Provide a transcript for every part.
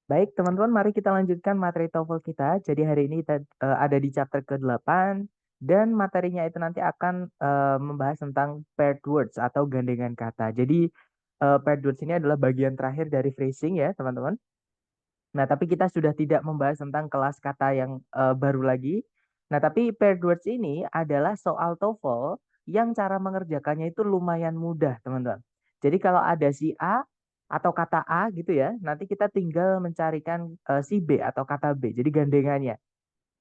Baik, teman-teman, mari kita lanjutkan materi TOEFL kita. Jadi hari ini kita ada di chapter ke-8 dan materinya itu nanti akan membahas tentang paired words atau gandengan kata. Jadi paired words ini adalah bagian terakhir dari phrasing ya, teman-teman. Nah, tapi kita sudah tidak membahas tentang kelas kata yang baru lagi. Nah, tapi paired words ini adalah soal TOEFL yang cara mengerjakannya itu lumayan mudah, teman-teman. Jadi kalau ada si A atau kata A gitu ya, nanti kita tinggal mencarikan si B atau kata B. Jadi gandengannya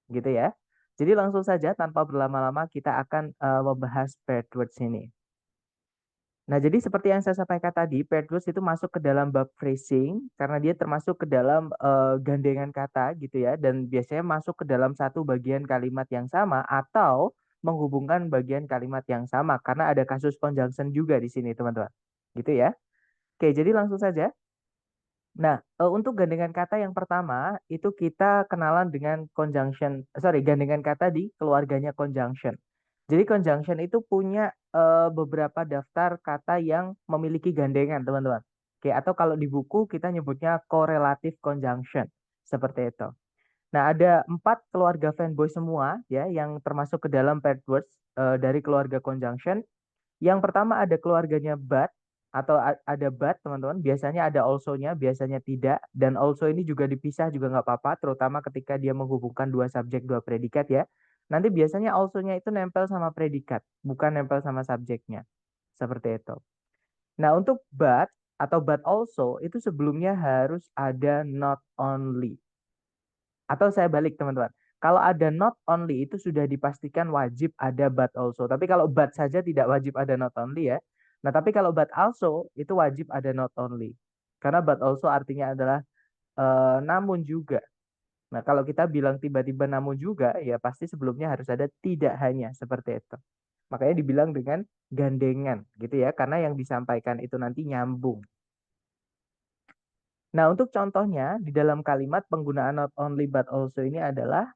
gitu ya. Jadi langsung saja tanpa berlama-lama kita akan membahas paired words ini. Nah, jadi seperti yang saya sampaikan tadi, paired words itu masuk ke dalam bab phrasing karena dia termasuk ke dalam gandengan kata gitu ya, dan biasanya masuk ke dalam satu bagian kalimat yang sama atau menghubungkan bagian kalimat yang sama karena ada kasus conjunction juga di sini, teman-teman. Gitu ya. Oke, jadi langsung saja. Nah, untuk gandengan kata yang pertama itu kita kenalan dengan gandengan kata di keluarganya conjunction. Jadi conjunction itu punya beberapa daftar kata yang memiliki gandengan, teman-teman. Oke, atau kalau di buku kita nyebutnya correlative conjunction, seperti itu. Nah, ada 4 keluarga fanboy semua ya yang termasuk ke dalam paired words dari keluarga conjunction. Yang pertama ada keluarganya but atau ada but, teman-teman. Biasanya ada also-nya, biasanya tidak. Dan also ini juga dipisah juga nggak apa-apa, terutama ketika dia menghubungkan dua subjek, dua predikat ya. Nanti biasanya also-nya itu nempel sama predikat, bukan nempel sama subjeknya. Seperti itu. Nah, untuk but atau but also itu sebelumnya harus ada not only. Atau saya balik, teman-teman. Kalau ada not only itu sudah dipastikan wajib ada but also. Tapi kalau but saja tidak wajib ada not only ya. Nah, tapi kalau but also itu wajib ada not only. Karena but also artinya adalah namun juga. Nah, kalau kita bilang tiba-tiba namun juga, ya pasti sebelumnya harus ada tidak hanya, seperti itu. Makanya dibilang dengan gandengan gitu ya, karena yang disampaikan itu nanti nyambung. Nah, untuk contohnya di dalam kalimat penggunaan not only but also ini adalah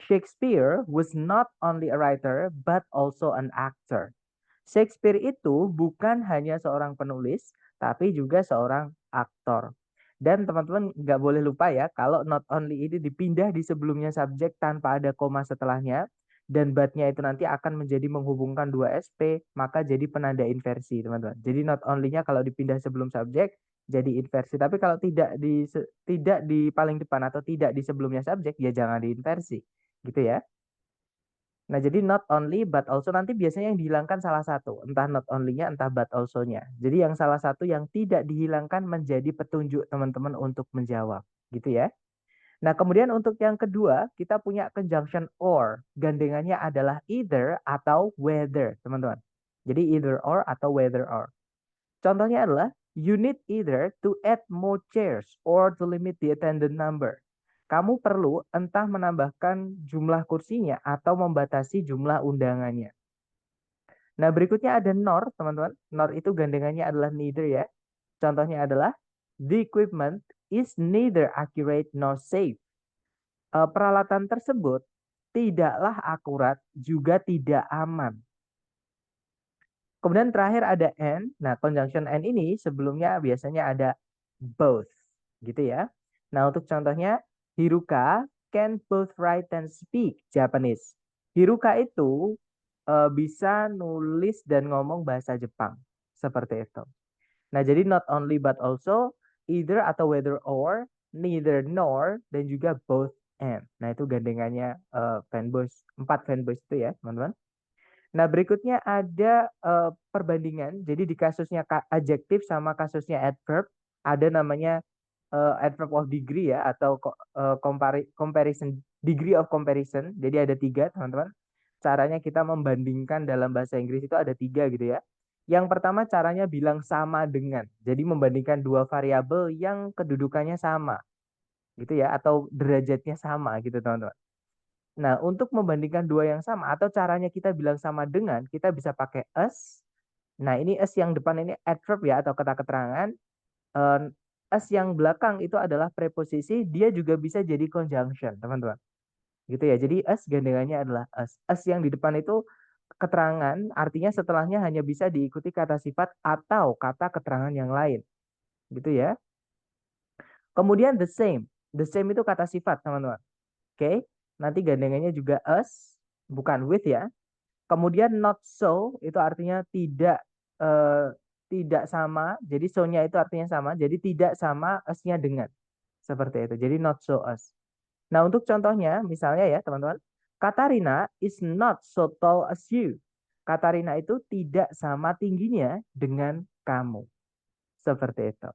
Shakespeare was not only a writer but also an actor. Shakespeare itu bukan hanya seorang penulis, tapi juga seorang aktor. Dan teman-teman nggak boleh lupa ya, kalau not only ini dipindah di sebelumnya subjek tanpa ada koma setelahnya, dan but-nya itu nanti akan menjadi menghubungkan dua SP, maka jadi penanda inversi, teman-teman. Jadi not only-nya kalau dipindah sebelum subjek, jadi inversi. Tapi kalau tidak di paling depan atau tidak di sebelumnya subjek, ya jangan diinversi. Gitu ya. Nah, jadi not only but also nanti biasanya yang dihilangkan salah satu, entah not only-nya, entah but also-nya. Jadi yang salah satu yang tidak dihilangkan menjadi petunjuk teman-teman untuk menjawab, gitu ya. Nah, kemudian untuk yang kedua, kita punya conjunction or. Gandengannya adalah either atau whether, teman-teman. Jadi either or atau whether or. Contohnya adalah you need either to add more chairs or to limit the attendant number. Kamu perlu entah menambahkan jumlah kursinya atau membatasi jumlah undangannya. Nah, berikutnya ada nor, teman-teman. Nor itu gandengannya adalah neither ya. Contohnya adalah the equipment is neither accurate nor safe. Peralatan tersebut tidaklah akurat juga tidak aman. Kemudian terakhir ada and. Nah, conjunction and ini sebelumnya biasanya ada both, gitu ya. Nah, untuk contohnya, Hiruka can both write and speak Japanese. Hiruka itu bisa nulis dan ngomong bahasa Jepang. Seperti itu. Nah, jadi not only but also, either atau whether or, neither nor, dan juga both and. Nah, itu gandengannya fanboys, 4 fanboys itu ya, teman-teman. Nah, berikutnya ada perbandingan. Jadi di kasusnya adjektif sama kasusnya adverb, ada namanya adverb of degree ya, atau comparison, degree of comparison. Jadi ada 3, teman-teman. Caranya kita membandingkan dalam bahasa Inggris itu ada 3 gitu ya. Yang pertama caranya bilang sama dengan. Jadi membandingkan dua variabel yang kedudukannya sama gitu ya, atau derajatnya sama gitu, teman-teman. Nah, untuk membandingkan dua yang sama atau caranya kita bilang sama dengan, kita bisa pakai as. Nah, ini as yang depan ini adverb ya atau kata keterangan. Eh, As yang belakang itu adalah preposisi, dia juga bisa jadi conjunction, teman-teman. Gitu ya. Jadi as gandengannya adalah as. As yang di depan itu keterangan, artinya setelahnya hanya bisa diikuti kata sifat atau kata keterangan yang lain. Gitu ya. Kemudian the same. The same itu kata sifat, teman-teman. Oke, nanti gandengannya juga us, bukan with ya. Kemudian not so itu artinya tidak sama. Jadi so-nya itu artinya sama. Jadi tidak sama us-nya dengan. Seperti itu. Jadi not so us. Nah, untuk contohnya, misalnya ya teman-teman, Katarina is not so tall as you. Katarina itu tidak sama tingginya dengan kamu. Seperti itu.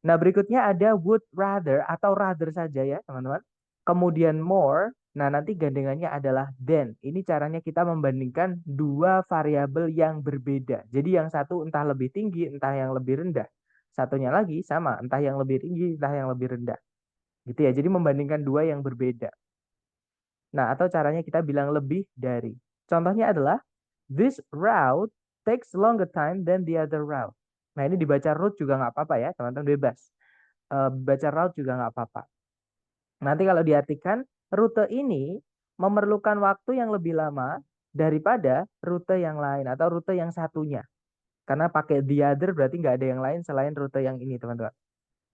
Nah, berikutnya ada would rather atau rather saja ya teman-teman. Kemudian more. Nah, nanti gandengannya adalah than. Ini caranya kita membandingkan dua variabel yang berbeda. Jadi yang satu entah lebih tinggi, entah yang lebih rendah. Satunya lagi sama, entah yang lebih tinggi, entah yang lebih rendah. Gitu ya. Jadi membandingkan dua yang berbeda. Nah, atau caranya kita bilang lebih dari. Contohnya adalah this route takes longer time than the other route. Nah, ini dibaca route juga nggak apa-apa ya, teman-teman bebas. Baca route juga nggak apa-apa. Nanti kalau diartikan, rute ini memerlukan waktu yang lebih lama daripada rute yang lain atau rute yang satunya. Karena pakai the other berarti nggak ada yang lain selain rute yang ini, teman-teman.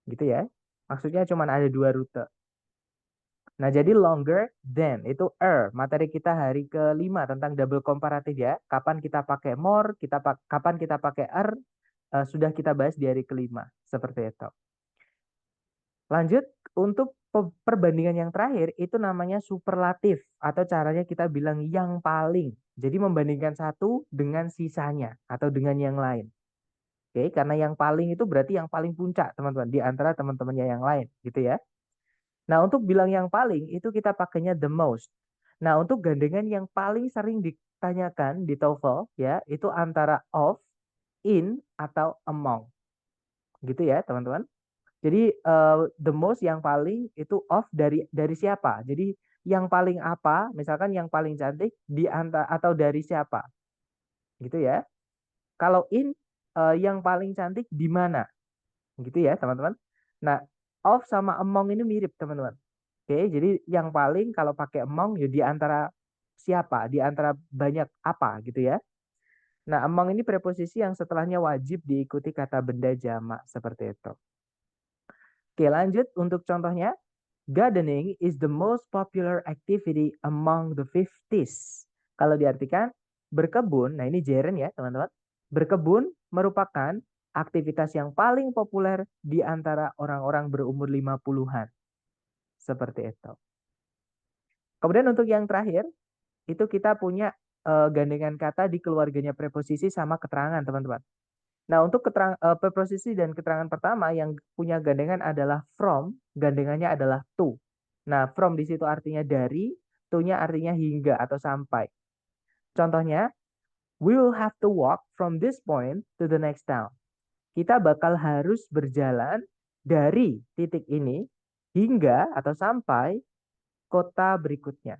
Gitu ya. Maksudnya cuma ada dua rute. Nah, jadi longer than itu materi kita hari kelima tentang double komparatif ya. Kapan kita pakai more, kapan kita pakai sudah kita bahas di hari kelima. Seperti itu. Lanjut, untuk perbandingan yang terakhir itu namanya superlatif atau caranya kita bilang yang paling. Jadi membandingkan satu dengan sisanya atau dengan yang lain. Oke, karena yang paling itu berarti yang paling puncak, teman-teman, di antara teman-temannya yang lain, gitu ya. Nah, untuk bilang yang paling itu kita pakainya the most. Nah, untuk gandengan yang paling sering ditanyakan di TOEFL ya, itu antara of, in, atau among. Gitu ya, teman-teman. Jadi the most yang paling itu of dari siapa? Jadi yang paling apa? Misalkan yang paling cantik di antara atau dari siapa? Gitu ya. Kalau in yang paling cantik di mana? Gitu ya, teman-teman. Nah, of sama among ini mirip, teman-teman. Oke, jadi yang paling kalau pakai among ya di antara siapa? Di antara banyak apa gitu ya. Nah, among ini preposisi yang setelahnya wajib diikuti kata benda jamak seperti itu. Oke, lanjut untuk contohnya. Gardening is the most popular activity among the 50s. Kalau diartikan berkebun, nah ini gerund ya teman-teman. Berkebun merupakan aktivitas yang paling populer di antara orang-orang berumur 50-an. Seperti itu. Kemudian untuk yang terakhir, itu kita punya gandengan kata di keluarganya preposisi sama keterangan, teman-teman. Nah, untuk preposisi dan keterangan pertama yang punya gandengan adalah from, gandengannya adalah to. Nah, from di situ artinya dari, to-nya artinya hingga atau sampai. Contohnya, we will have to walk from this point to the next town. Kita bakal harus berjalan dari titik ini hingga atau sampai kota berikutnya.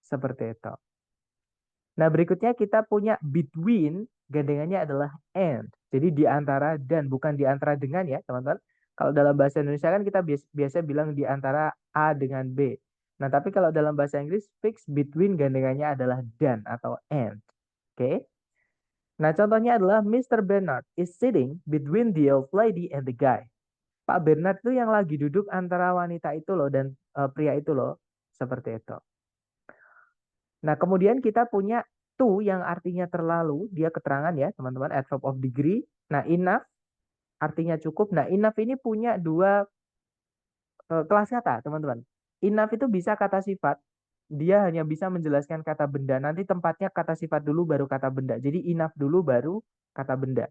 Seperti itu. Nah, berikutnya kita punya between, gandengannya adalah and. Jadi di antara dan, bukan di antara dengan ya, teman-teman. Kalau dalam bahasa Indonesia kan kita biasa bilang di antara A dengan B. Nah, tapi kalau dalam bahasa Inggris, fix between gandengannya adalah dan atau and. Oke. Nah, contohnya adalah Mr. Bernard is sitting between the old lady and the guy. Pak Bernard itu yang lagi duduk antara wanita itu loh dan pria itu loh. Seperti itu. Nah, kemudian kita punya to yang artinya terlalu, dia keterangan ya, teman-teman, adverb of degree. Nah, enough artinya cukup. Nah, enough ini punya dua kelas kata, teman-teman. Enough itu bisa kata sifat, dia hanya bisa menjelaskan kata benda. Nanti tempatnya kata sifat dulu baru kata benda. Jadi enough dulu baru kata benda.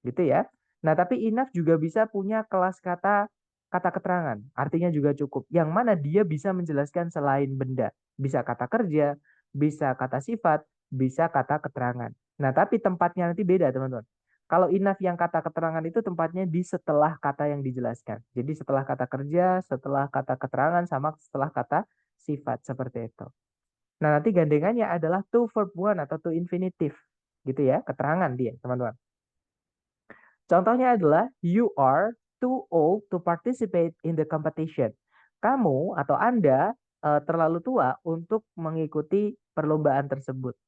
Gitu ya. Nah, tapi enough juga bisa punya kelas kata keterangan. Artinya juga cukup. Yang mana dia bisa menjelaskan selain benda. Bisa kata kerja, bisa kata sifat, bisa kata keterangan. Nah, tapi tempatnya nanti beda, teman-teman. Kalau enough yang kata keterangan itu tempatnya di setelah kata yang dijelaskan. Jadi setelah kata kerja, setelah kata keterangan, sama setelah kata sifat. Seperti itu. Nah, nanti gandengannya adalah to verb one atau to infinitive. Gitu ya, keterangan dia, teman-teman. Contohnya adalah you are too old to participate in the competition. Kamu atau Anda terlalu tua untuk mengikuti perlombaan tersebut.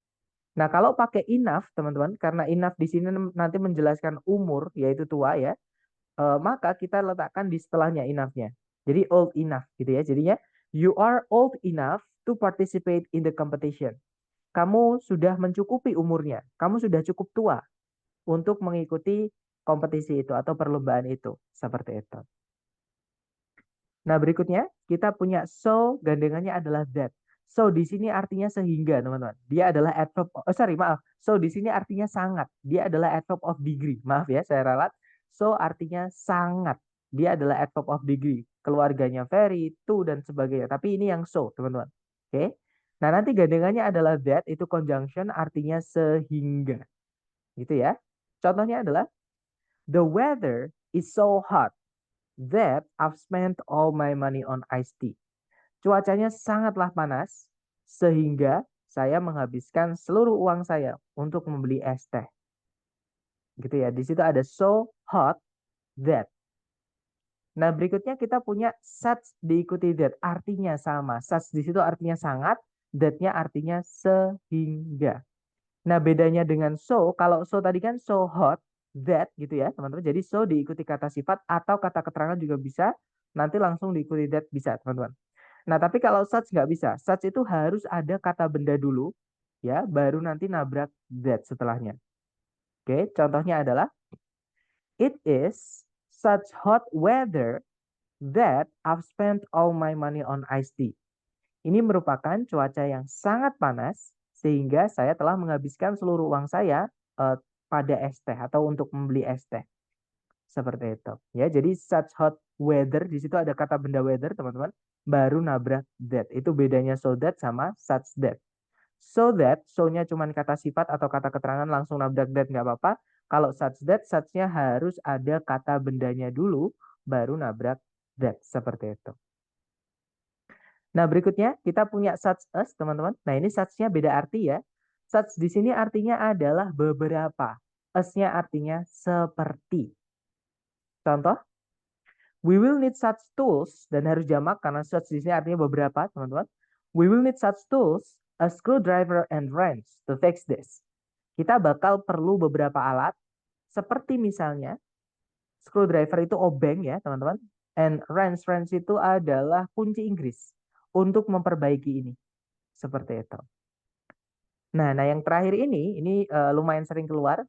Nah, kalau pakai enough, teman-teman, karena enough di sini nanti menjelaskan umur, yaitu tua ya, maka kita letakkan di setelahnya enough-nya. Jadi old enough gitu ya. Jadinya you are old enough to participate in the competition. Kamu sudah mencukupi umurnya. Kamu sudah cukup tua untuk mengikuti kompetisi itu atau perlombaan itu. Seperti itu. Nah, berikutnya kita punya so, gandengannya adalah that. So di sini artinya sehingga, teman-teman. Dia adalah adverb, maaf. So di sini artinya sangat. Dia adalah adverb of degree. Maaf ya, saya ralat. So artinya sangat. Dia adalah adverb of degree. Keluarganya very, to, dan sebagainya. Tapi ini yang so, teman-teman. Oke. Nah, nanti gandengannya adalah that, itu conjunction artinya sehingga. Gitu ya. Contohnya adalah, the weather is so hot that I've spent all my money on iced tea. Cuacanya sangatlah panas sehingga saya menghabiskan seluruh uang saya untuk membeli es teh. Gitu ya. Di situ ada so hot that. Nah, berikutnya kita punya such diikuti that. Artinya sama. Such di situ artinya sangat, that-nya artinya sehingga. Nah, bedanya dengan so, kalau so tadi kan so hot that gitu ya, teman-teman. Jadi so diikuti kata sifat atau kata keterangan juga bisa. Nanti langsung diikuti that bisa, teman-teman. Nah, tapi kalau such nggak bisa. Such itu harus ada kata benda dulu, ya, baru nanti nabrak that setelahnya. Oke, contohnya adalah, it is such hot weather that I've spent all my money on iced tea. Ini merupakan cuaca yang sangat panas, sehingga saya telah menghabiskan seluruh uang saya pada es teh atau untuk membeli es teh. Seperti itu. Ya, jadi such hot weather di situ ada kata benda weather, teman-teman. Baru nabrak that. Itu bedanya so that sama such that. So that, so-nya cuma kata sifat atau kata keterangan langsung nabrak that nggak apa-apa. Kalau such that, such-nya harus ada kata bendanya dulu, baru nabrak that. Seperti itu. Nah, berikutnya kita punya such as, teman-teman. Nah, ini such-nya beda arti ya. Such di sini artinya adalah beberapa. As-nya artinya seperti. Contoh, we will need such tools, dan harus jamak karena such di sini artinya beberapa, teman-teman. We will need such tools, a screwdriver and wrench to fix this. Kita bakal perlu beberapa alat, seperti misalnya screwdriver itu obeng ya, teman-teman. And wrench itu adalah kunci Inggris untuk memperbaiki ini. Seperti itu. Nah, yang terakhir ini lumayan sering keluar.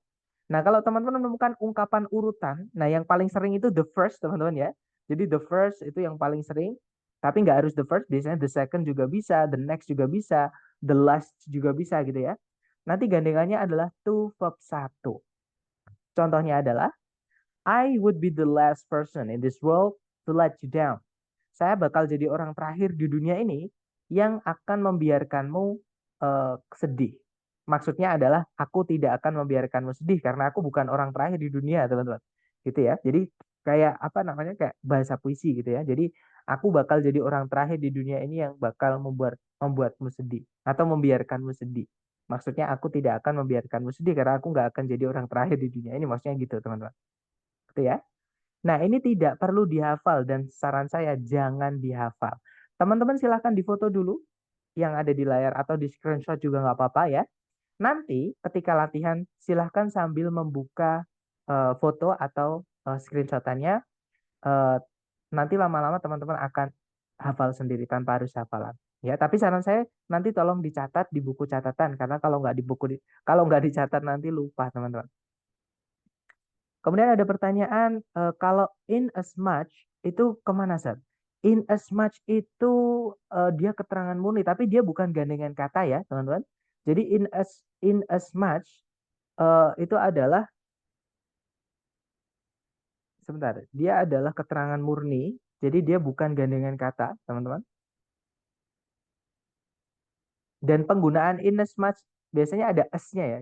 Nah, kalau teman-teman menemukan ungkapan urutan, nah yang paling sering itu the first, teman-teman ya. Jadi the first itu yang paling sering, tapi nggak harus the first, biasanya the second juga bisa, the next juga bisa, the last juga bisa gitu ya. Nanti gandengannya adalah to verb 1. Contohnya adalah, I would be the last person in this world to let you down. Saya bakal jadi orang terakhir di dunia ini yang akan membiarkanmu sedih. Maksudnya adalah aku tidak akan membiarkanmu sedih karena aku bukan orang terakhir di dunia, teman-teman. Gitu ya. Jadi kayak apa namanya, kayak bahasa puisi gitu ya. Jadi aku bakal jadi orang terakhir di dunia ini yang bakal membuatmu sedih atau membiarkanmu sedih. Maksudnya aku tidak akan membiarkanmu sedih karena aku nggak akan jadi orang terakhir di dunia ini. Maksudnya gitu, teman-teman. Gitu ya. Nah, ini tidak perlu dihafal dan saran saya jangan dihafal. Teman-teman silahkan difoto dulu yang ada di layar atau di screenshot juga nggak apa-apa ya. Nanti ketika latihan silahkan sambil membuka foto atau screenshotannya. eh, Nanti lama-lama teman-teman akan hafal sendiri tanpa harus hafalan. Ya, tapi saran saya nanti tolong dicatat di buku catatan karena kalau nggak dicatat nanti lupa, teman-teman. Kemudian ada pertanyaan, kalau in as much itu kemana, Sat? In as much itu dia keterangan murni, tapi dia bukan gandengan kata ya, teman-teman. Jadi in as much itu adalah, sebentar, dia adalah keterangan murni, jadi dia bukan gandengan kata, teman-teman. Dan penggunaan in as much biasanya ada as-nya ya.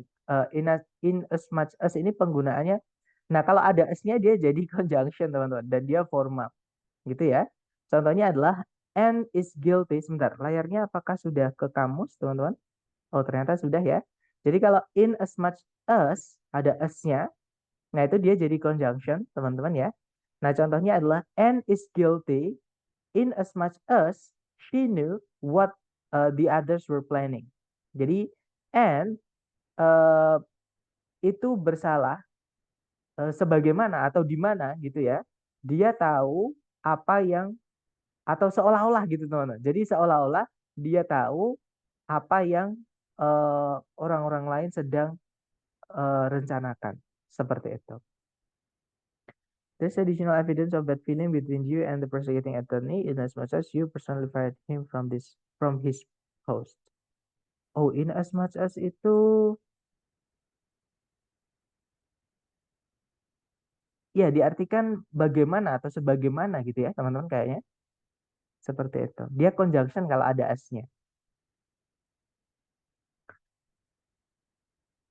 In as much as ini penggunaannya. Nah, kalau ada as-nya dia jadi conjunction, teman-teman, dan dia formal. Gitu ya. Contohnya adalah Anne is guilty. Sebentar, layarnya apakah sudah ke kamus, teman-teman? Oh, ternyata sudah ya. Jadi kalau in as much as ada as-nya, nah itu dia jadi conjunction, teman-teman ya. Nah, contohnya adalah Anne is guilty in as much as she knew what the others were planning. Jadi Anne uh, itu bersalah sebagaimana atau di mana gitu ya. Dia tahu apa yang Atau seolah-olah gitu teman-teman. Jadi seolah-olah dia tahu apa yang orang-orang lain sedang rencanakan. Seperti itu. There's additional evidence of bad feeling between you and the prosecuting attorney in as much as you personally fired him from his post. Oh, in as much as itu ya diartikan bagaimana atau sebagaimana gitu ya, teman-teman kayaknya. Seperti itu. Dia conjunction kalau ada as-nya.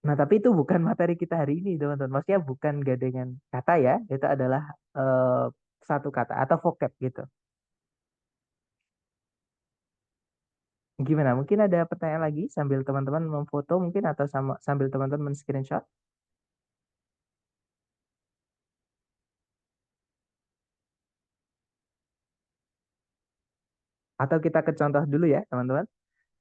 Nah, tapi itu bukan materi kita hari ini, teman-teman. Maksudnya bukan gandengan kata ya, itu adalah eh, satu kata atau vocab gitu. Gimana? Mungkin ada pertanyaan lagi sambil teman-teman memfoto mungkin atau sambil teman-teman men-screenshot. Atau kita ke contoh dulu ya, teman-teman.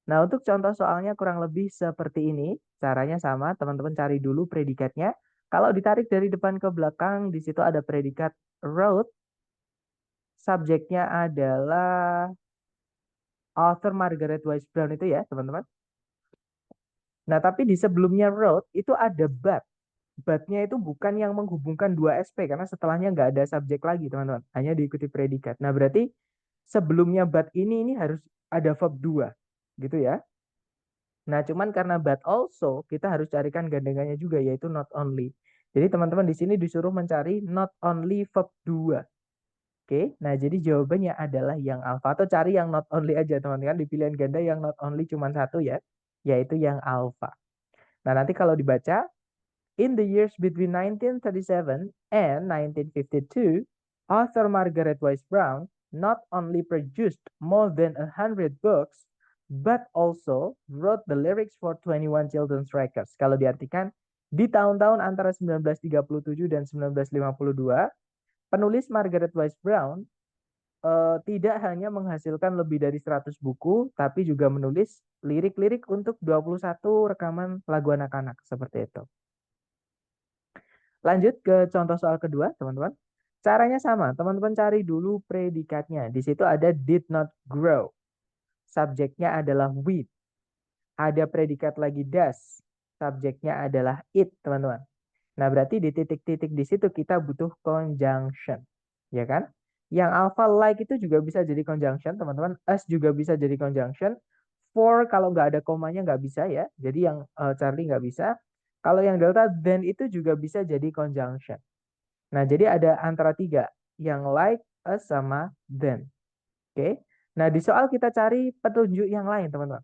Nah, untuk contoh soalnya kurang lebih seperti ini. Caranya sama, teman-teman cari dulu predikatnya. Kalau ditarik dari depan ke belakang, di situ ada predikat wrote. Subjeknya adalah author Margaret Wise Brown itu ya, teman-teman. Nah, tapi di sebelumnya wrote itu ada but. But-nya itu bukan yang menghubungkan dua SP, karena setelahnya nggak ada subjek lagi, teman-teman. Hanya diikuti predikat. Nah, berarti sebelumnya but ini harus ada verb 2. Gitu ya. Nah, cuman karena but also, kita harus carikan gandengannya juga, yaitu not only. Jadi teman-teman di sini disuruh mencari not only verb 2. Oke, nah jadi jawabannya adalah yang alpha. Atau cari yang not only aja, teman-teman. Di pilihan ganda yang not only cuma satu ya, yaitu yang alpha. Nah, nanti kalau dibaca, in the years between 1937 and 1952, author Margaret Wise Brown not only produced more than 100 books, but also wrote the lyrics for 21 children's records. Kalau diartikan, di tahun-tahun antara 1937 dan 1952, penulis Margaret Wise Brown tidak hanya menghasilkan lebih dari 100 buku, tapi juga menulis lirik-lirik untuk 21 rekaman lagu anak-anak, seperti itu. Lanjut ke contoh soal kedua, teman-teman. Caranya sama, teman-teman cari dulu predikatnya. Di situ ada did not grow. Subjeknya adalah with. Ada predikat lagi does. Subjeknya adalah it, teman-teman. Nah, berarti di titik-titik di situ kita butuh conjunction. Ya kan? Yang alpha like itu juga bisa jadi conjunction, teman-teman. As juga bisa jadi conjunction. For kalau nggak ada komanya nggak bisa ya. Jadi yang Charlie nggak bisa. Kalau yang delta then itu juga bisa jadi conjunction. Nah, jadi ada antara tiga. Yang like, as, sama then. Oke. Nah, di soal kita cari petunjuk yang lain, teman-teman.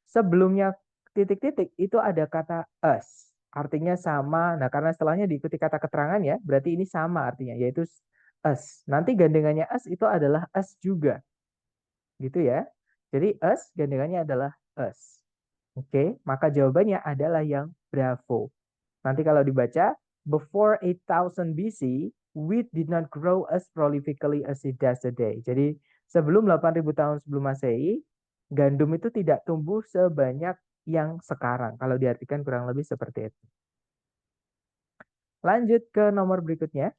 Sebelumnya titik-titik itu ada kata us. Artinya sama. Nah, karena setelahnya diikuti kata keterangan ya, berarti ini sama artinya, yaitu us. Nanti gandengannya us itu adalah us juga. Gitu ya. Jadi us gandengannya adalah us. Oke, maka jawabannya adalah yang bravo. Nanti kalau dibaca, before 8000 BC, wheat did not grow as prolifically as it does today. Jadi sebelum 8000 tahun sebelum Masehi, gandum itu tidak tumbuh sebanyak yang sekarang. Kalau diartikan kurang lebih seperti itu. Lanjut ke nomor berikutnya.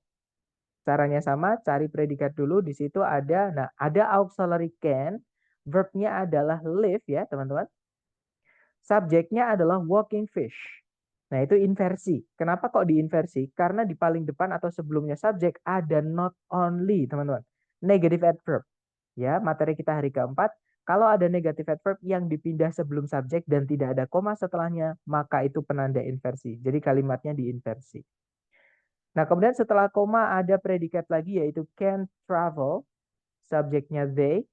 Caranya sama, cari predikat dulu. Di situ ada, nah ada auxiliary can. Verbnya adalah live ya teman-teman. Subjeknya adalah walking fish. Nah, itu inversi. Kenapa kok diinversi? Karena di paling depan atau sebelumnya subjek ada not only, teman-teman. Negative adverb. Ya, materi kita hari keempat. Kalau ada negative adverb yang dipindah sebelum subjek dan tidak ada koma setelahnya, maka itu penanda inversi. Jadi kalimatnya diinversi. Nah, kemudian setelah koma ada predikat lagi yaitu can travel. Subjeknya they.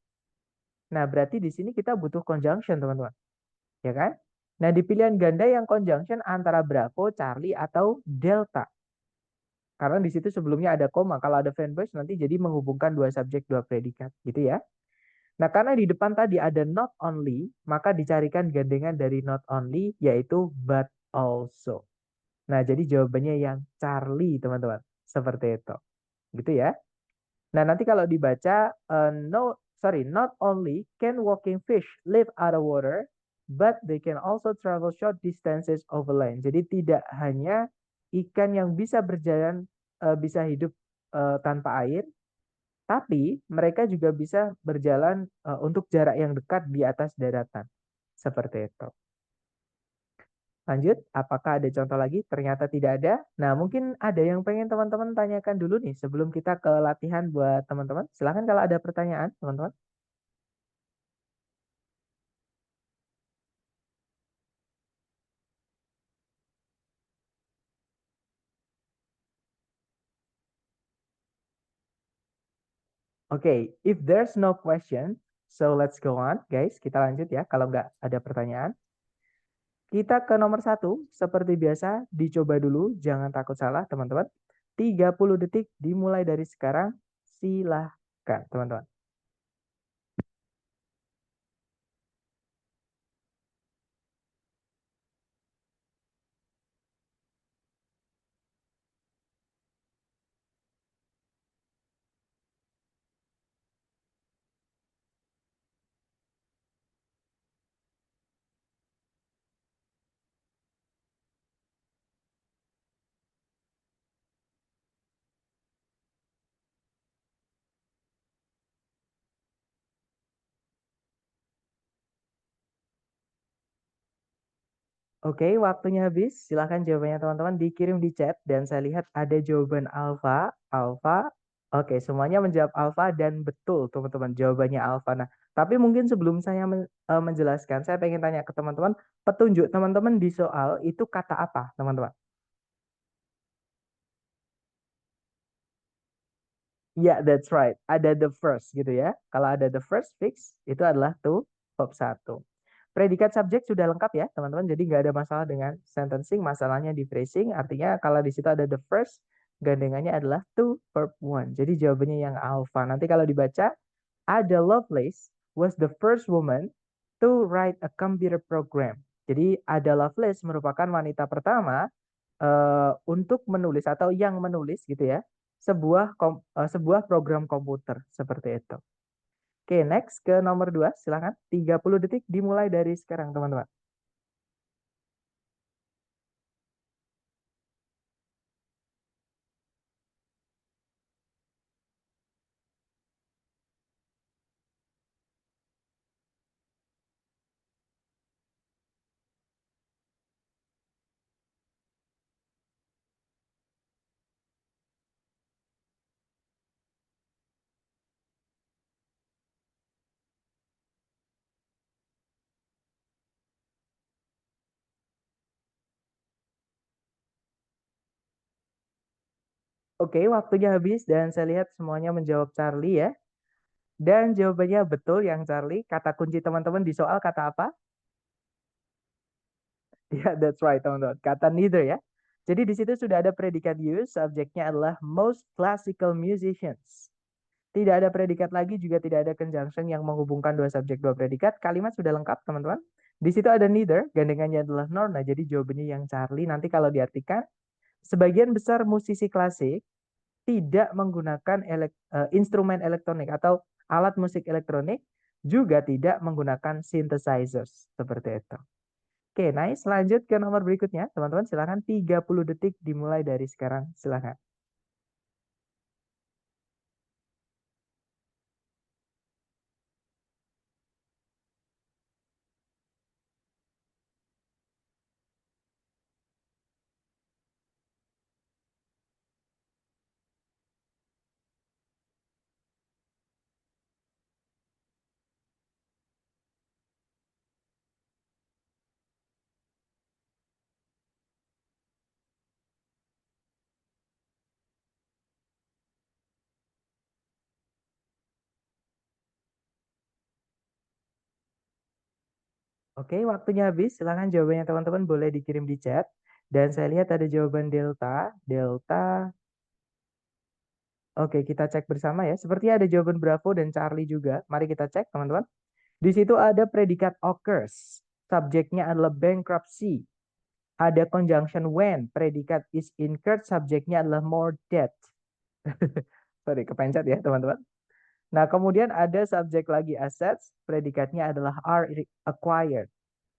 Nah, berarti di sini kita butuh conjunction, teman-teman. Ya kan? Nah, di pilihan ganda yang conjunction antara Bravo, Charlie, atau Delta. Karena di situ sebelumnya ada koma. Kalau ada fanbase nanti jadi menghubungkan dua subjek, dua predikat. Gitu ya. Nah, karena di depan tadi ada not only, maka dicarikan gandengan dari not only, yaitu but also. Nah, jadi jawabannya yang Charlie, teman-teman. Seperti itu. Gitu ya. Nah, nanti kalau dibaca, not only can walking fish live out of water, but they can also travel short distances over land. Jadi tidak hanya ikan yang bisa berjalan, bisa hidup tanpa air, Tapi mereka juga bisa berjalan untuk jarak yang dekat di atas daratan. Seperti itu. Lanjut, apakah ada contoh lagi? Ternyata tidak ada. Nah, mungkin ada yang pengen teman-teman tanyakan dulu nih sebelum kita ke latihan buat teman-teman. Silahkan kalau ada pertanyaan, teman-teman. Oke, if there's no question, so let's go on, guys. Kita lanjut ya, kalau nggak ada pertanyaan. Kita ke nomor satu, seperti biasa, dicoba dulu, jangan takut salah, teman-teman. 30 detik dimulai dari sekarang, silahkan, teman-teman. Oke, waktunya habis. Silahkan jawabannya teman-teman dikirim di chat. Dan saya lihat ada jawaban alfa. Alfa. Oke, semuanya menjawab alfa dan betul teman-teman. Jawabannya alfa. Nah, tapi mungkin sebelum saya menjelaskan, saya pengen tanya ke teman-teman. Petunjuk teman-teman di soal itu kata apa, teman-teman? Ya, yeah, that's right. Ada the first gitu ya. Kalau ada the first fix, itu adalah to verb 1. Predikat subjek sudah lengkap ya, teman-teman. Jadi nggak ada masalah dengan sentencing, masalahnya di phrasing. Artinya kalau di situ ada the first, gandengannya adalah to verb 1. Jadi jawabannya yang alpha. Nanti kalau dibaca, Ada Lovelace was the first woman to write a computer program. Jadi Ada Lovelace merupakan wanita pertama untuk menulis atau yang menulis gitu ya, sebuah program komputer seperti itu. Oke, next ke nomor 2, silakan. 30 detik dimulai dari sekarang, teman-teman. Oke, waktunya habis dan saya lihat semuanya menjawab Charlie ya. Dan jawabannya betul yang Charlie. Kata kunci teman-teman di soal kata apa? Ya, that's right, teman-teman. Kata neither ya. Jadi di situ sudah ada predikat use, subjeknya adalah most classical musicians. Tidak ada predikat lagi, juga tidak ada conjunction yang menghubungkan dua subjek, dua predikat. Kalimat sudah lengkap, teman-teman. Di situ ada neither, gandengannya adalah nor. Nah, jadi jawabannya yang Charlie. Nanti kalau diartikan, sebagian besar musisi klasik tidak menggunakan instrumen elektronik atau alat musik elektronik, juga tidak menggunakan synthesizers. Seperti itu. Oke, nice. Lanjut ke nomor berikutnya. Teman-teman, silakan 30 detik dimulai dari sekarang. Silakan. Oke, waktunya habis. Silakan jawabannya teman-teman boleh dikirim di chat. Dan saya lihat ada jawaban delta. Delta. Oke, kita cek bersama ya. Sepertinya ada jawaban Bravo dan Charlie juga. Mari kita cek, teman-teman. Di situ ada predikat occurs. Subjeknya adalah bankruptcy. Ada conjunction when. Predikat is incurred. Subjeknya adalah more debt. Sorry, kepencet ya, teman-teman. Nah, kemudian ada subjek lagi assets. Predikatnya adalah are acquired.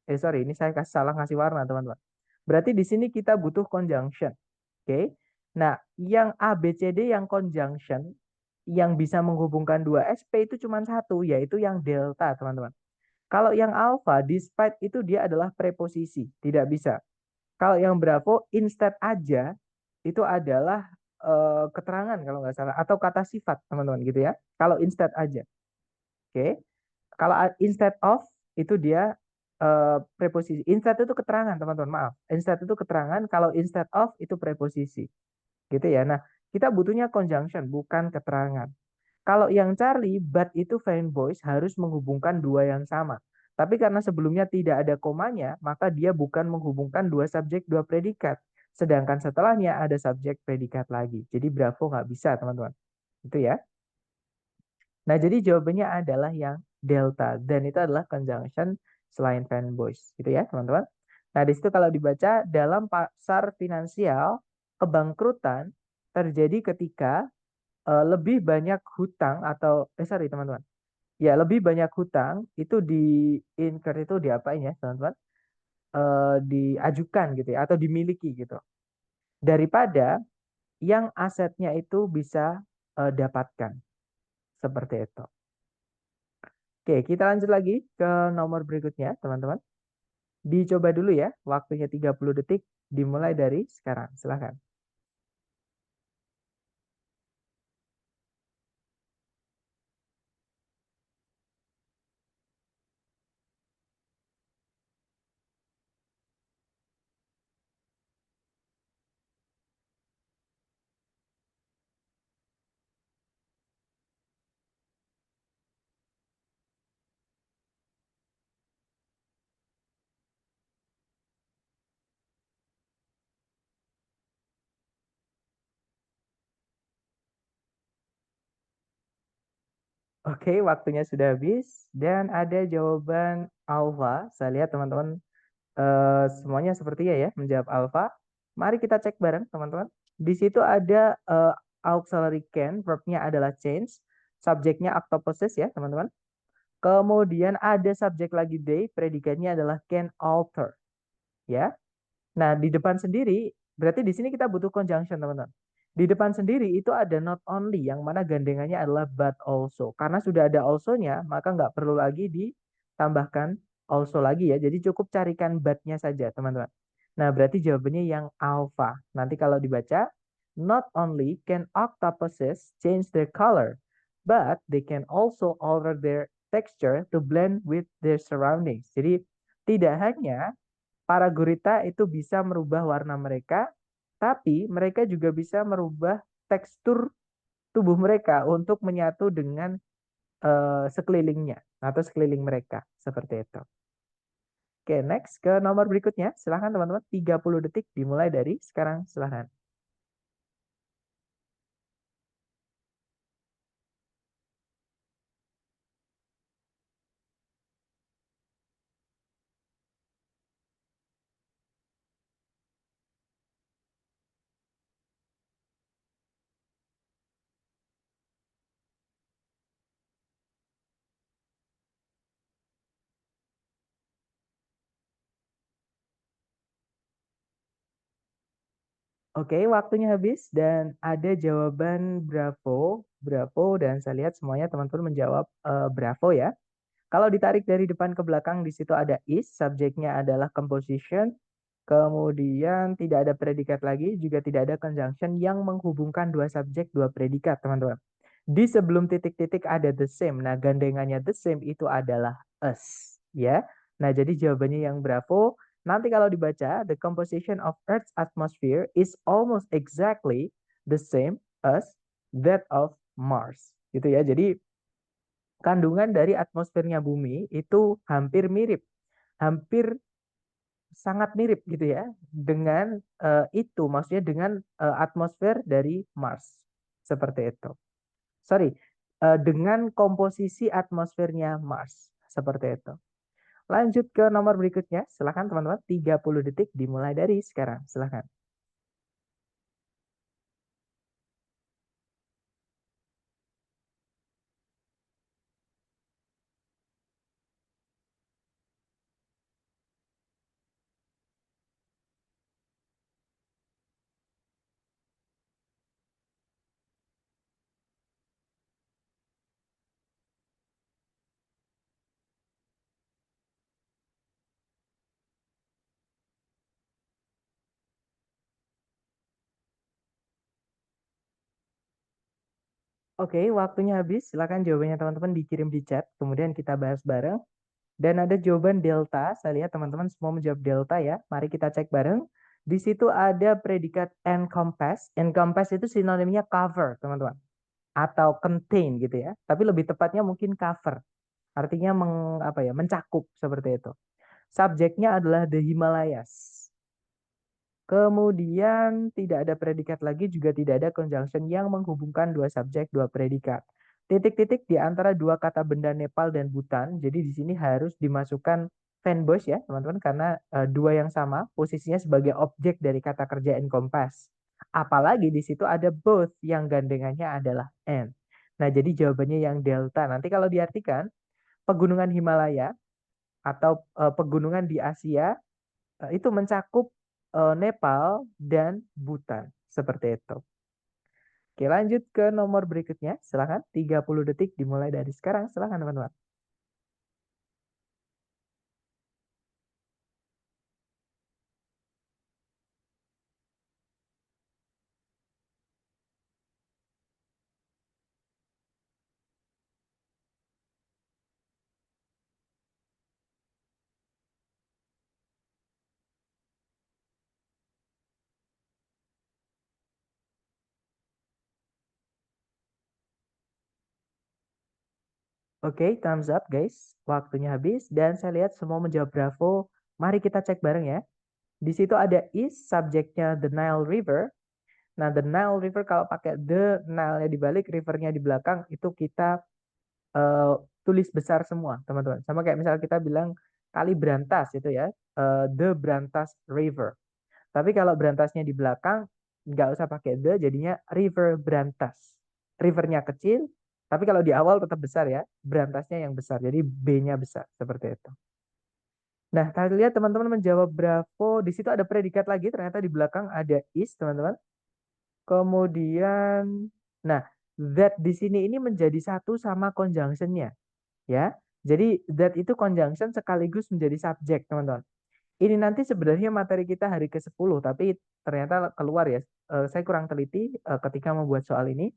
Sorry, ini saya salah ngasih warna, teman-teman. Berarti di sini kita butuh conjunction. Oke. Nah, yang A, B, C, D yang conjunction yang bisa menghubungkan dua SP itu cuma satu, yaitu yang delta, teman-teman. Kalau yang alpha, despite itu dia adalah preposisi, tidak bisa. Kalau yang bravo, instead aja, itu adalah keterangan kalau nggak salah, atau kata sifat, teman-teman, gitu ya. Kalau instead aja. Oke. Kalau instead of, itu dia preposisi. Instead itu keterangan, teman-teman, maaf. Instead itu keterangan, kalau instead of, itu preposisi. Gitu ya. Nah, kita butuhnya conjunction, bukan keterangan. Kalau yang Charlie, but itu foreign voice harus menghubungkan dua yang sama. Tapi karena sebelumnya tidak ada komanya, maka dia bukan menghubungkan dua subjek, dua predikat. Sedangkan setelahnya ada subjek predikat lagi. Jadi Bravo nggak bisa, teman-teman. Itu ya. Nah, jadi jawabannya adalah yang delta. Dan itu adalah conjunction selain foreign voice. Gitu ya, teman-teman. Nah, di situ kalau dibaca, dalam pasar finansial, kebangkrutan terjadi ketika lebih banyak hutang atau sorry teman-teman, ya lebih banyak hutang itu di incur, itu diapain ya teman-teman, diajukan gitu ya atau dimiliki gitu, daripada yang asetnya itu bisa dapatkan, seperti itu. Oke, kita lanjut lagi ke nomor berikutnya teman-teman. Dicoba dulu ya, waktunya 30 detik, dimulai dari sekarang, silahkan. Oke, waktunya sudah habis dan ada jawaban alpha. Saya lihat teman-teman semuanya sepertinya ya menjawab alpha. Mari kita cek bareng teman-teman. Di situ ada auxiliary can, verbnya adalah change, subjeknya octopuses ya teman-teman. Kemudian ada subjek lagi they, predikatnya adalah can alter ya. Nah, di depan sendiri, berarti di sini kita butuh conjunction, teman-teman. Di depan sendiri itu ada not only, yang mana gandengannya adalah but also. Karena sudah ada also-nya, maka nggak perlu lagi ditambahkan also lagi ya. Jadi cukup carikan but-nya saja, teman-teman. Nah, berarti jawabannya yang alpha. Nanti kalau dibaca, not only can octopuses change their color, but they can also alter their texture to blend with their surroundings. Jadi, tidak hanya para gurita itu bisa merubah warna mereka, tapi mereka juga bisa merubah tekstur tubuh mereka untuk menyatu dengan sekelilingnya atau sekeliling mereka. Seperti itu. Oke, next ke nomor berikutnya. Silahkan teman-teman, 30 detik dimulai dari sekarang. Silahkan. Oke, waktunya habis dan ada jawaban Bravo, Bravo, dan saya lihat semuanya teman-teman menjawab Bravo ya. Kalau ditarik dari depan ke belakang, di situ ada is, subjeknya adalah composition, kemudian tidak ada predikat lagi, juga tidak ada conjunction yang menghubungkan dua subjek, dua predikat, teman-teman. Di sebelum titik-titik ada the same. Nah, gandengannya the same itu adalah us, ya. Nah, jadi jawabannya yang Bravo. Nanti kalau dibaca, the composition of Earth's atmosphere is almost exactly the same as that of Mars. Gitu ya. Jadi kandungan dari atmosfernya bumi itu hampir mirip, hampir sangat mirip gitu ya dengan itu, maksudnya dengan atmosfer dari Mars, seperti itu. Sorry, dengan komposisi atmosfernya Mars, seperti itu. Lanjut ke nomor berikutnya, silahkan teman-teman, 30 detik dimulai dari sekarang, silahkan. Oke, waktunya habis. Silakan jawabannya teman-teman dikirim di chat, kemudian kita bahas bareng. Dan ada jawaban delta. Saya lihat teman-teman semua menjawab delta ya. Mari kita cek bareng. Di situ ada predikat encompass. Encompass itu sinonimnya cover, teman-teman. Atau contain gitu ya. Tapi lebih tepatnya mungkin cover. Artinya mencakup seperti itu. Subjeknya adalah the Himalayas. Kemudian tidak ada predikat lagi, juga tidak ada conjunction yang menghubungkan dua subjek, dua predikat. Titik-titik di antara dua kata benda Nepal dan Bhutan. Jadi di sini harus dimasukkan fanbus ya, teman-teman, karena dua yang sama posisinya sebagai objek dari kata kerja encompass. Apalagi di situ ada both yang gandengannya adalah and. Nah, jadi jawabannya yang delta. Nanti kalau diartikan pegunungan Himalaya atau pegunungan di Asia itu mencakup Nepal dan Bhutan. Seperti itu. Oke, lanjut ke nomor berikutnya. Silahkan, 30 detik dimulai dari sekarang. Silahkan, teman-teman. Oke, thumbs up, guys. Waktunya habis. Dan saya lihat semua menjawab bravo. Mari kita cek bareng ya. Di situ ada is, subjeknya the Nile River. Nah, the Nile River kalau pakai the Nile-nya dibalik, rivernya di belakang, itu kita tulis besar semua, teman-teman. Sama kayak misalnya kita bilang kali Brantas itu ya, the Brantas River. Tapi kalau Brantasnya di belakang, nggak usah pakai the, jadinya River Brantas. Rivernya kecil, tapi kalau di awal tetap besar ya, Brantasnya yang besar. Jadi B-nya besar, seperti itu. Nah, kalian lihat teman-teman menjawab bravo. Di situ ada predikat lagi, ternyata di belakang ada is, teman-teman. Kemudian, nah, that di sini ini menjadi satu sama conjunction-nya, ya. Jadi that itu conjunction sekaligus menjadi subjek, teman-teman. Ini nanti sebenarnya materi kita hari ke-10, tapi ternyata keluar ya. Saya kurang teliti ketika membuat soal ini.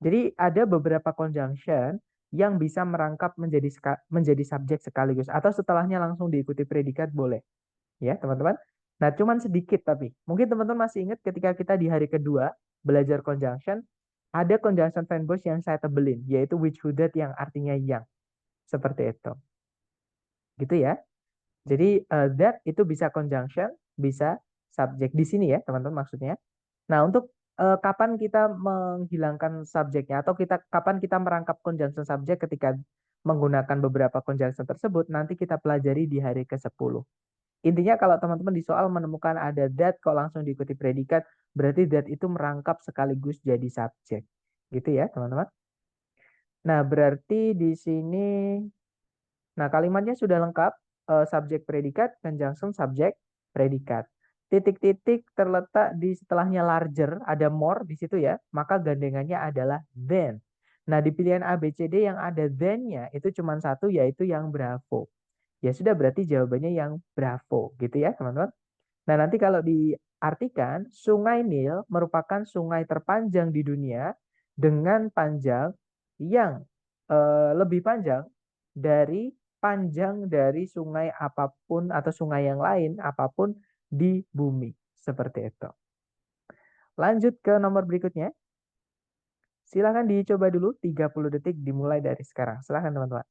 Jadi ada beberapa conjunction yang bisa merangkap menjadi subjek sekaligus atau setelahnya langsung diikuti predikat boleh, ya teman-teman. Nah, cuman sedikit tapi mungkin teman-teman masih ingat ketika kita di hari kedua belajar conjunction, ada conjunction fanbase yang saya tebelin, yaitu which who that yang artinya yang. Seperti itu. Gitu ya. Jadi that itu bisa conjunction, bisa subjek di sini ya, teman-teman maksudnya. Nah, untuk kapan kita menghilangkan subjeknya atau kapan kita merangkap conjunction subjek ketika menggunakan beberapa conjunction tersebut, nanti kita pelajari di hari ke-10. Intinya kalau teman-teman di soal menemukan ada that kok langsung diikuti predikat, berarti that itu merangkap sekaligus jadi subjek. Gitu ya, teman-teman. Nah, berarti di sini nah, kalimatnya sudah lengkap, subjek predikat, conjunction subjek predikat. Titik-titik terletak di setelahnya larger, ada more di situ ya, maka gandengannya adalah then. Nah, di pilihan A, B, C, D yang ada then-nya itu cuma satu, yaitu yang bravo. Ya sudah, berarti jawabannya yang bravo, gitu ya teman-teman. Nah, nanti kalau diartikan, Sungai Nil merupakan sungai terpanjang di dunia dengan panjang yang lebih panjang dari panjang dari sungai apapun atau sungai yang lain apapun di bumi. Seperti itu. Lanjut ke nomor berikutnya. Silahkan dicoba dulu 30 detik dimulai dari sekarang. Silahkan teman-teman.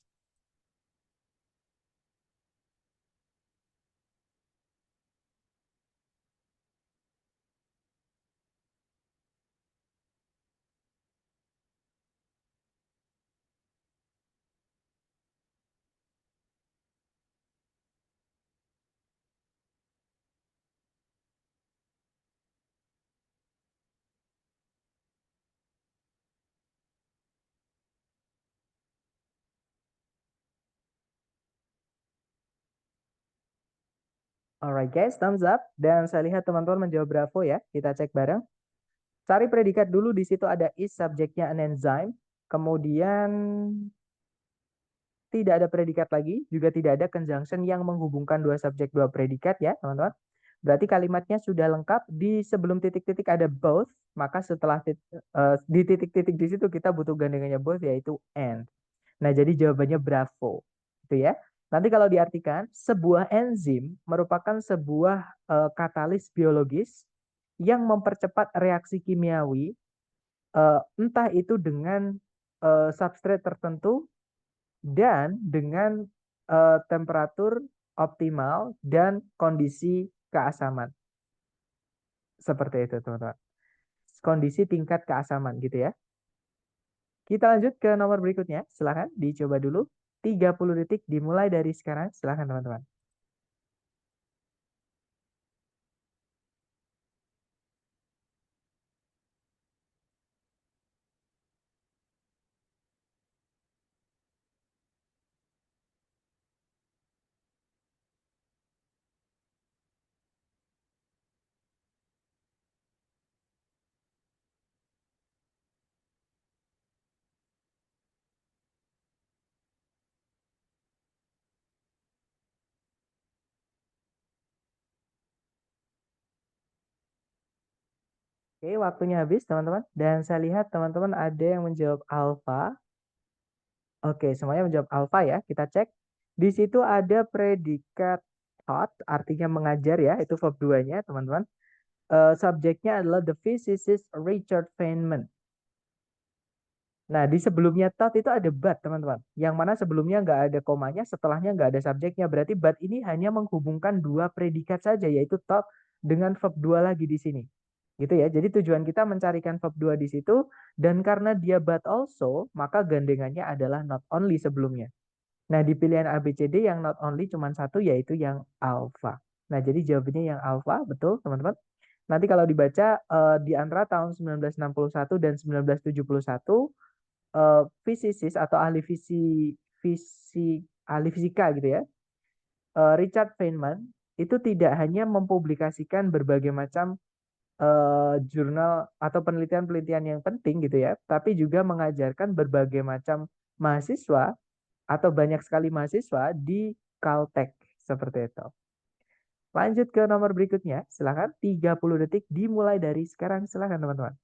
Alright guys, thumbs up. Dan saya lihat teman-teman menjawab bravo ya. Kita cek bareng. Cari predikat dulu, di situ ada is, subjeknya an enzyme. Kemudian tidak ada predikat lagi, juga tidak ada conjunction yang menghubungkan dua subjek dua predikat ya teman-teman. Berarti kalimatnya sudah lengkap. Di sebelum titik-titik ada both, maka setelah di titik-titik di situ kita butuh gandengannya both yaitu and. Nah, jadi jawabannya bravo. Itu ya. Nanti kalau diartikan, sebuah enzim merupakan sebuah katalis biologis yang mempercepat reaksi kimiawi, entah itu dengan substrat tertentu dan dengan temperatur optimal dan kondisi keasaman. Seperti itu, teman-teman. Kondisi tingkat keasaman gitu ya. Kita lanjut ke nomor berikutnya. Silahkan dicoba dulu. 30 detik dimulai dari sekarang. Silahkan teman-teman. Oke, waktunya habis teman-teman. Dan saya lihat teman-teman ada yang menjawab alfa. Oke, semuanya menjawab alfa ya. Kita cek. Di situ ada predikat taught, artinya mengajar ya. Itu verb 2-nya teman-teman. Subjeknya adalah the physicist Richard Feynman. Nah, di sebelumnya taught itu ada but, teman-teman. Yang mana sebelumnya nggak ada komanya, setelahnya nggak ada subjeknya. Berarti but ini hanya menghubungkan dua predikat saja, yaitu taught dengan verb 2 lagi di sini. Gitu ya. Jadi tujuan kita mencarikan verb 2 di situ, dan karena dia but also, maka gandengannya adalah not only sebelumnya. Nah, di pilihan A, B, C, D yang not only cuma satu, yaitu yang alpha. Nah, jadi jawabannya yang alpha, betul teman-teman. Nanti kalau dibaca di antara tahun 1961 dan 1971, fisikis atau ahli fisika gitu ya, Richard Feynman itu tidak hanya mempublikasikan berbagai macam jurnal atau penelitian-penelitian yang penting gitu ya, tapi juga mengajarkan berbagai macam mahasiswa atau banyak sekali mahasiswa di Caltech seperti itu. Lanjut ke nomor berikutnya, silakan 30 detik dimulai dari sekarang, silakan teman-teman.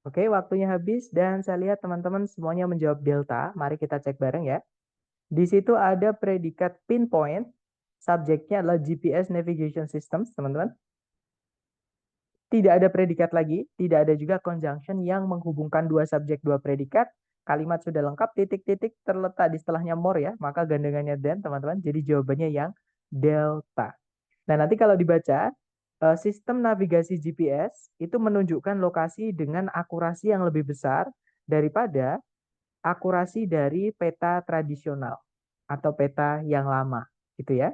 Oke, waktunya habis dan saya lihat teman-teman semuanya menjawab delta. Mari kita cek bareng ya. Di situ ada predikat pinpoint, subjeknya adalah GPS Navigation Systems, teman-teman. Tidak ada predikat lagi, tidak ada juga conjunction yang menghubungkan dua subjek, dua predikat. Kalimat sudah lengkap, titik-titik terletak di setelahnya more ya, maka gandengannya then, teman-teman. Jadi jawabannya yang delta. Nah, nanti kalau dibaca, sistem navigasi GPS itu menunjukkan lokasi dengan akurasi yang lebih besar daripada akurasi dari peta tradisional atau peta yang lama, gitu ya.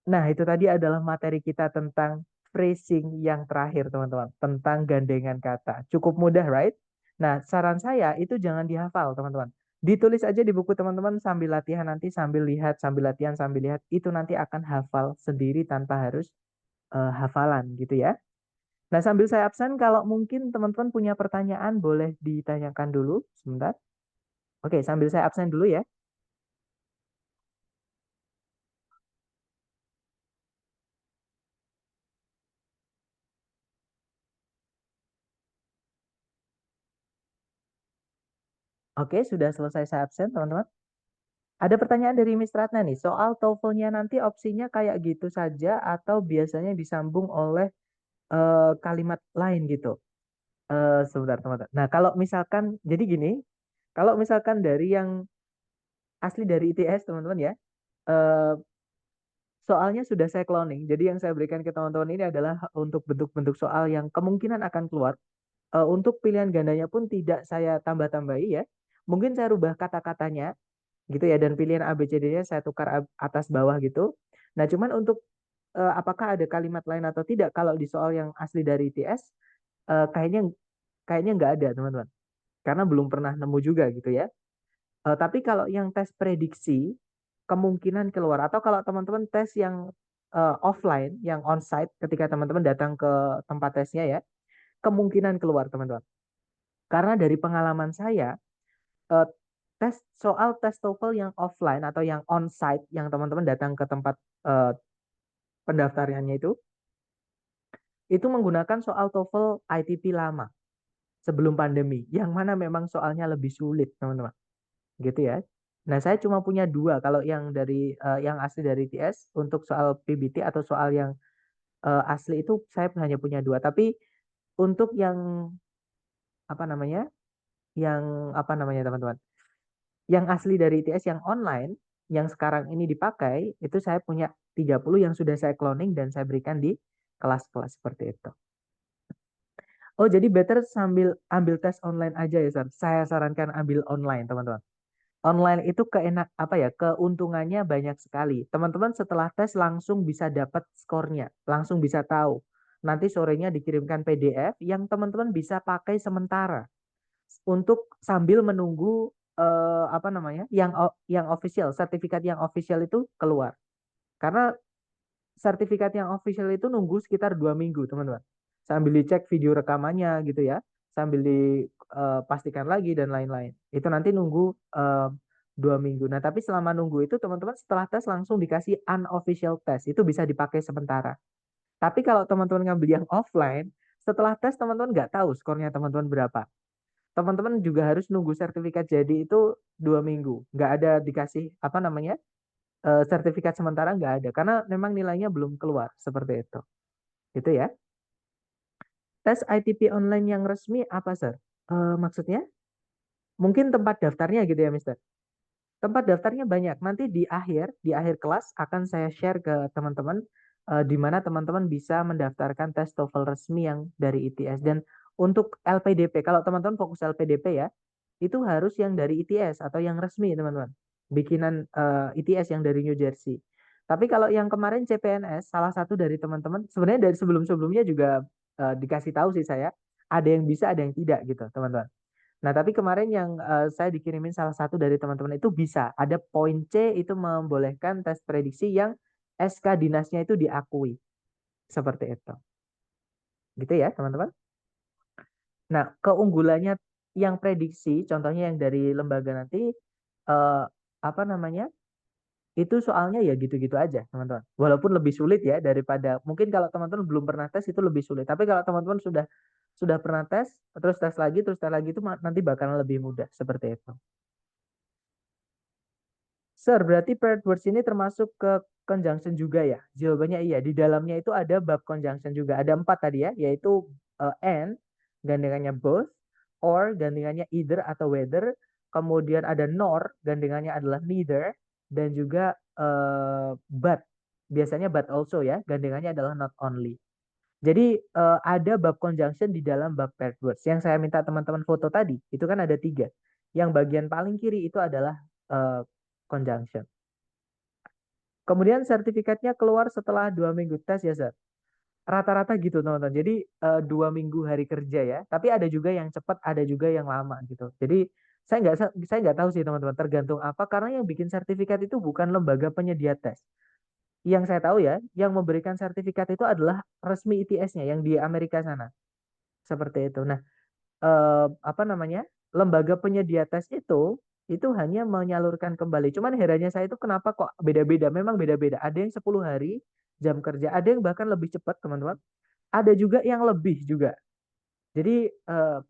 Nah, itu tadi adalah materi kita tentang phrasing yang terakhir, teman-teman, tentang gandengan kata. Cukup mudah, right? Nah, saran saya itu jangan dihafal, teman-teman. Ditulis aja di buku teman-teman sambil latihan nanti, sambil lihat, sambil latihan, sambil lihat. Itu nanti akan hafal sendiri tanpa harus hafalan, gitu ya. Nah, sambil saya absen, kalau mungkin teman-teman punya pertanyaan, boleh ditanyakan dulu sebentar. Oke, sambil saya absen dulu ya. Oke, sudah selesai saya absen, teman-teman. Ada pertanyaan dari Miss Ratna nih, soal TOEFL-nya nanti opsinya kayak gitu saja atau biasanya disambung oleh kalimat lain gitu. Sebentar, teman-teman. Nah, kalau misalkan, jadi gini, kalau misalkan dari yang asli dari ITS, teman-teman ya, eh, soalnya sudah saya cloning. Jadi yang saya berikan ke teman-teman ini adalah untuk bentuk-bentuk soal yang kemungkinan akan keluar. Untuk pilihan gandanya pun tidak saya tambah-tambahi ya. Mungkin saya rubah kata-katanya. gitu ya, dan pilihan ABCD-nya saya tukar atas bawah gitu. Nah, cuman untuk apakah ada kalimat lain atau tidak kalau di soal yang asli dari ITS, kayaknya kayaknya nggak ada teman-teman, karena belum pernah nemu juga gitu ya. Tapi kalau yang tes prediksi kemungkinan keluar, atau kalau teman-teman tes yang offline, yang onsite ketika teman-teman datang ke tempat tesnya ya, kemungkinan keluar teman-teman. Karena dari pengalaman saya, eh, tes TOEFL yang offline atau yang onsite, yang teman-teman datang ke tempat eh, pendaftarannya itu menggunakan soal TOEFL ITP lama sebelum pandemi, yang mana memang soalnya lebih sulit teman-teman, gitu ya. Nah, saya cuma punya dua kalau yang dari yang asli dari TS untuk soal PBT atau soal yang asli itu saya hanya punya dua. Tapi untuk yang apa namanya, teman-teman, yang asli dari ITS yang online, yang sekarang ini dipakai, itu saya punya 30 yang sudah saya cloning dan saya berikan di kelas-kelas seperti itu. Oh, jadi better sambil ambil tes online aja ya, Sir. Saya sarankan ambil online, teman-teman. Online itu keuntungannya banyak sekali. Teman-teman setelah tes langsung bisa dapat skornya, langsung bisa tahu. Nanti sorenya dikirimkan PDF yang teman-teman bisa pakai sementara untuk sambil menunggu yang official, sertifikat yang official itu keluar. Karena sertifikat yang official itu nunggu sekitar 2 minggu, teman-teman. Sambil dicek video rekamannya gitu ya, sambil dipastikan lagi dan lain-lain. Itu nanti nunggu 2 minggu. Nah, tapi selama nunggu itu teman-teman setelah tes langsung dikasih unofficial test. Itu bisa dipakai sementara. Tapi kalau teman-teman ngambil yang offline, setelah tes teman-teman nggak tahu skornya teman-teman berapa. Teman-teman juga harus nunggu sertifikat jadi itu 2 minggu. Nggak ada dikasih sertifikat sementara, nggak ada karena memang nilainya belum keluar seperti itu. Itu ya. Tes ITP online yang resmi apa, Sir? Maksudnya? Mungkin tempat daftarnya gitu ya, Mister. Tempat daftarnya banyak. Nanti di akhir kelas akan saya share ke teman-teman di mana teman-teman bisa mendaftarkan tes TOEFL resmi yang dari ITS. Dan untuk LPDP, kalau teman-teman fokus LPDP ya, itu harus yang dari ITS atau yang resmi, teman-teman. Bikinan ITS yang dari New Jersey. Tapi kalau yang kemarin CPNS, salah satu dari teman-teman, sebenarnya dari sebelum-sebelumnya juga dikasih tahu sih saya, ada yang bisa, ada yang tidak gitu, teman-teman. Nah, tapi kemarin yang saya dikirimin salah satu dari teman-teman itu bisa. Ada poin C itu membolehkan tes prediksi yang SK dinasnya itu diakui. Seperti itu. Gitu ya, teman-teman. Nah, keunggulannya yang prediksi, contohnya yang dari lembaga nanti, eh, apa namanya, itu soalnya ya gitu-gitu aja, teman-teman. Walaupun lebih sulit ya daripada, mungkin kalau teman-teman belum pernah tes itu lebih sulit. Tapi kalau teman-teman sudah pernah tes, terus tes lagi itu nanti bakalan lebih mudah, seperti itu. Sir, berarti paired words ini termasuk ke conjunction juga ya? Jawabannya iya. Di dalamnya itu ada bab conjunction juga. Ada 4 tadi ya, yaitu and, gandengannya both, or, gandengannya either atau whether, kemudian ada nor, gandengannya adalah neither, dan juga but. Biasanya but also ya, gandengannya adalah not only. Jadi ada bab conjunction di dalam bab paired words. Yang saya minta teman-teman foto tadi, itu kan ada 3. Yang bagian paling kiri itu adalah conjunction. Kemudian sertifikatnya keluar setelah 2 minggu tes ya, Sir. Rata-rata gitu, teman-teman. Jadi 2 minggu hari kerja ya. Tapi ada juga yang cepat, ada juga yang lama gitu. Jadi saya nggak tahu sih, teman-teman. Tergantung apa? Karena yang bikin sertifikat itu bukan lembaga penyedia tes. Yang saya tahu ya, yang memberikan sertifikat itu adalah resmi ITS-nya yang di Amerika sana. Seperti itu. Nah, apa namanya, lembaga penyedia tes itu hanya menyalurkan kembali. Cuman herannya saya itu kenapa kok beda-beda. Memang beda-beda. Ada yang 10 hari jam kerja, ada yang bahkan lebih cepat, teman-teman. Ada juga yang lebih juga. Jadi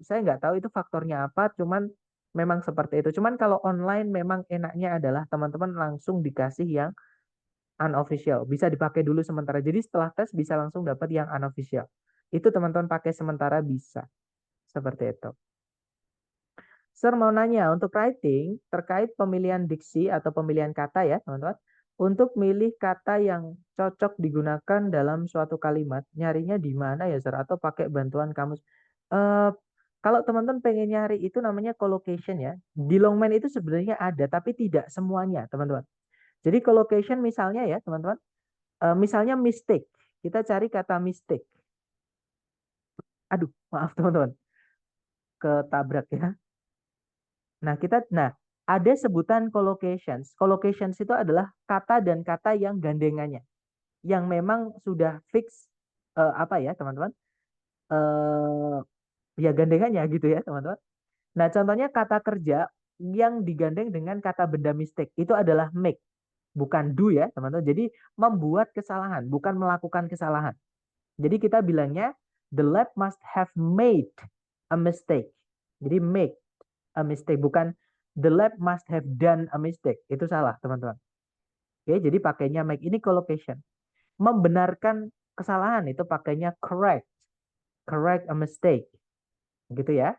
saya nggak tahu itu faktornya apa, cuman memang seperti itu. Cuman kalau online memang enaknya adalah teman-teman langsung dikasih yang unofficial. Bisa dipakai dulu sementara. Jadi setelah tes bisa langsung dapat yang unofficial. Itu teman-teman pakai sementara bisa. Seperti itu. Sir mau nanya, untuk writing terkait pemilihan diksi atau pemilihan kata ya, teman-teman. Untuk milih kata yang cocok digunakan dalam suatu kalimat, nyarinya di mana ya, Sir? Atau pakai bantuan kamus? Eh, Kalau teman-teman pengen nyari itu namanya collocation ya. Di Longman itu sebenarnya ada, tapi tidak semuanya, teman-teman. Jadi collocation misalnya ya, teman-teman. Misalnya mistake. Kita cari kata mistake. Aduh, maaf teman-teman. Ketabrak ya. Nah, ada sebutan collocations. Collocations itu adalah kata dan kata yang gandengannya. Yang memang sudah fix apa ya, teman-teman? Eh ya gandengannya gitu ya, teman-teman. Nah, contohnya kata kerja yang digandeng dengan kata benda mistake itu adalah make, bukan do ya, teman-teman. Jadi membuat kesalahan, bukan melakukan kesalahan. Jadi kita bilangnya the lab must have made a mistake. Jadi make a mistake, bukan the lab must have done a mistake. Itu salah, teman-teman. Oke, jadi pakainya make ini collocation. Membenarkan kesalahan itu pakainya correct. Correct a mistake. Gitu ya.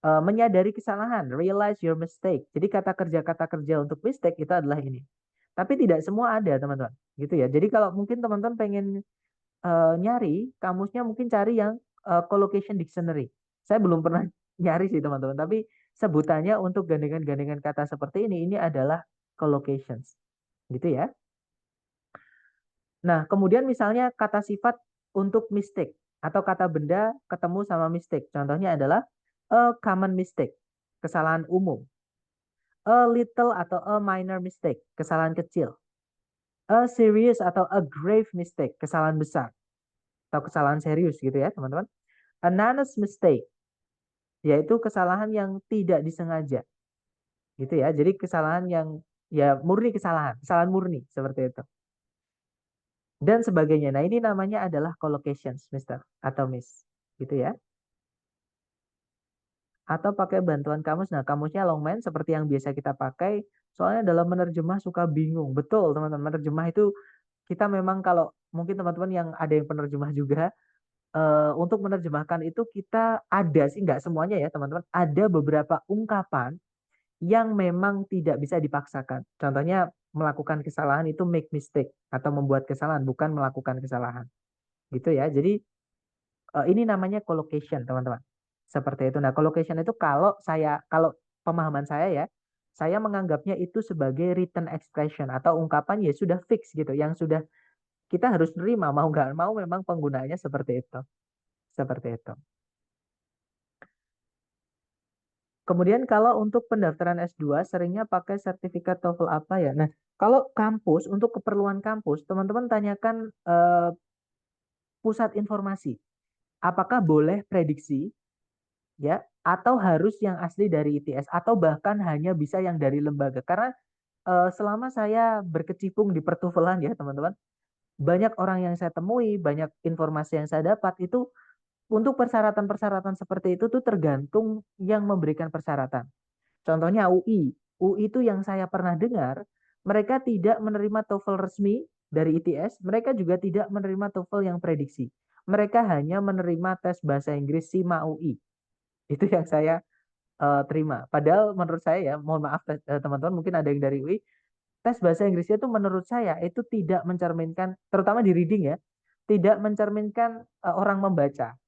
Menyadari kesalahan, realize your mistake. Jadi kata kerja untuk mistake itu adalah ini. Tapi tidak semua ada, teman-teman. Gitu ya. Jadi kalau mungkin teman-teman pengen nyari, kamusnya mungkin cari yang collocation dictionary. Saya belum pernah nyari sih, teman-teman. Tapi sebutannya untuk gandengan-gandengan kata seperti ini adalah collocations. Gitu ya. Nah, kemudian misalnya kata sifat untuk mistake atau kata benda ketemu sama mistake. Contohnya adalah a common mistake, kesalahan umum. A little atau a minor mistake, kesalahan kecil. A serious atau a grave mistake, kesalahan besar atau kesalahan serius gitu ya, teman-teman. An honest mistake, yaitu kesalahan yang tidak disengaja. Gitu ya. Jadi kesalahan yang ya murni kesalahan murni seperti itu. Dan sebagainya. Nah, ini namanya adalah collocations, Mister atau Miss. Gitu ya. Atau pakai bantuan kamus. Nah, kamusnya Longman seperti yang biasa kita pakai. Soalnya dalam menerjemah suka bingung. Betul, teman-teman. Menerjemah itu kita memang kalau mungkin teman-teman yang ada yang penerjemah juga, untuk menerjemahkan itu kita ada sih, nggak semuanya ya teman-teman. Ada beberapa ungkapan yang memang tidak bisa dipaksakan. Contohnya melakukan kesalahan itu make mistake atau membuat kesalahan, bukan melakukan kesalahan. Gitu ya. Jadi ini namanya collocation, teman-teman. Seperti itu. Nah, collocation itu kalau pemahaman saya ya, saya menganggapnya itu sebagai written expression atau ungkapan ya sudah fix gitu, yang sudah kita harus nerima mau nggak mau memang penggunaannya seperti itu. Seperti itu. Kemudian kalau untuk pendaftaran S2 seringnya pakai sertifikat TOEFL apa ya? Nah, kalau kampus untuk keperluan kampus, teman-teman tanyakan pusat informasi. Apakah boleh prediksi ya atau harus yang asli dari ITS atau bahkan hanya bisa yang dari lembaga? Karena selama saya berkecimpung di pertuvelan ya, teman-teman, banyak orang yang saya temui, banyak informasi yang saya dapat itu untuk persyaratan-persyaratan seperti itu tuh tergantung yang memberikan persyaratan. Contohnya UI. UI itu yang saya pernah dengar, mereka tidak menerima TOEFL resmi dari ITS, mereka juga tidak menerima TOEFL yang prediksi. Mereka hanya menerima tes bahasa Inggris SIMA UI. Itu yang saya terima. Padahal menurut saya ya, mohon maaf teman-teman, mungkin ada yang dari UI, tes bahasa Inggrisnya itu menurut saya itu tidak mencerminkan, terutama di reading ya, tidak mencerminkan orang membaca.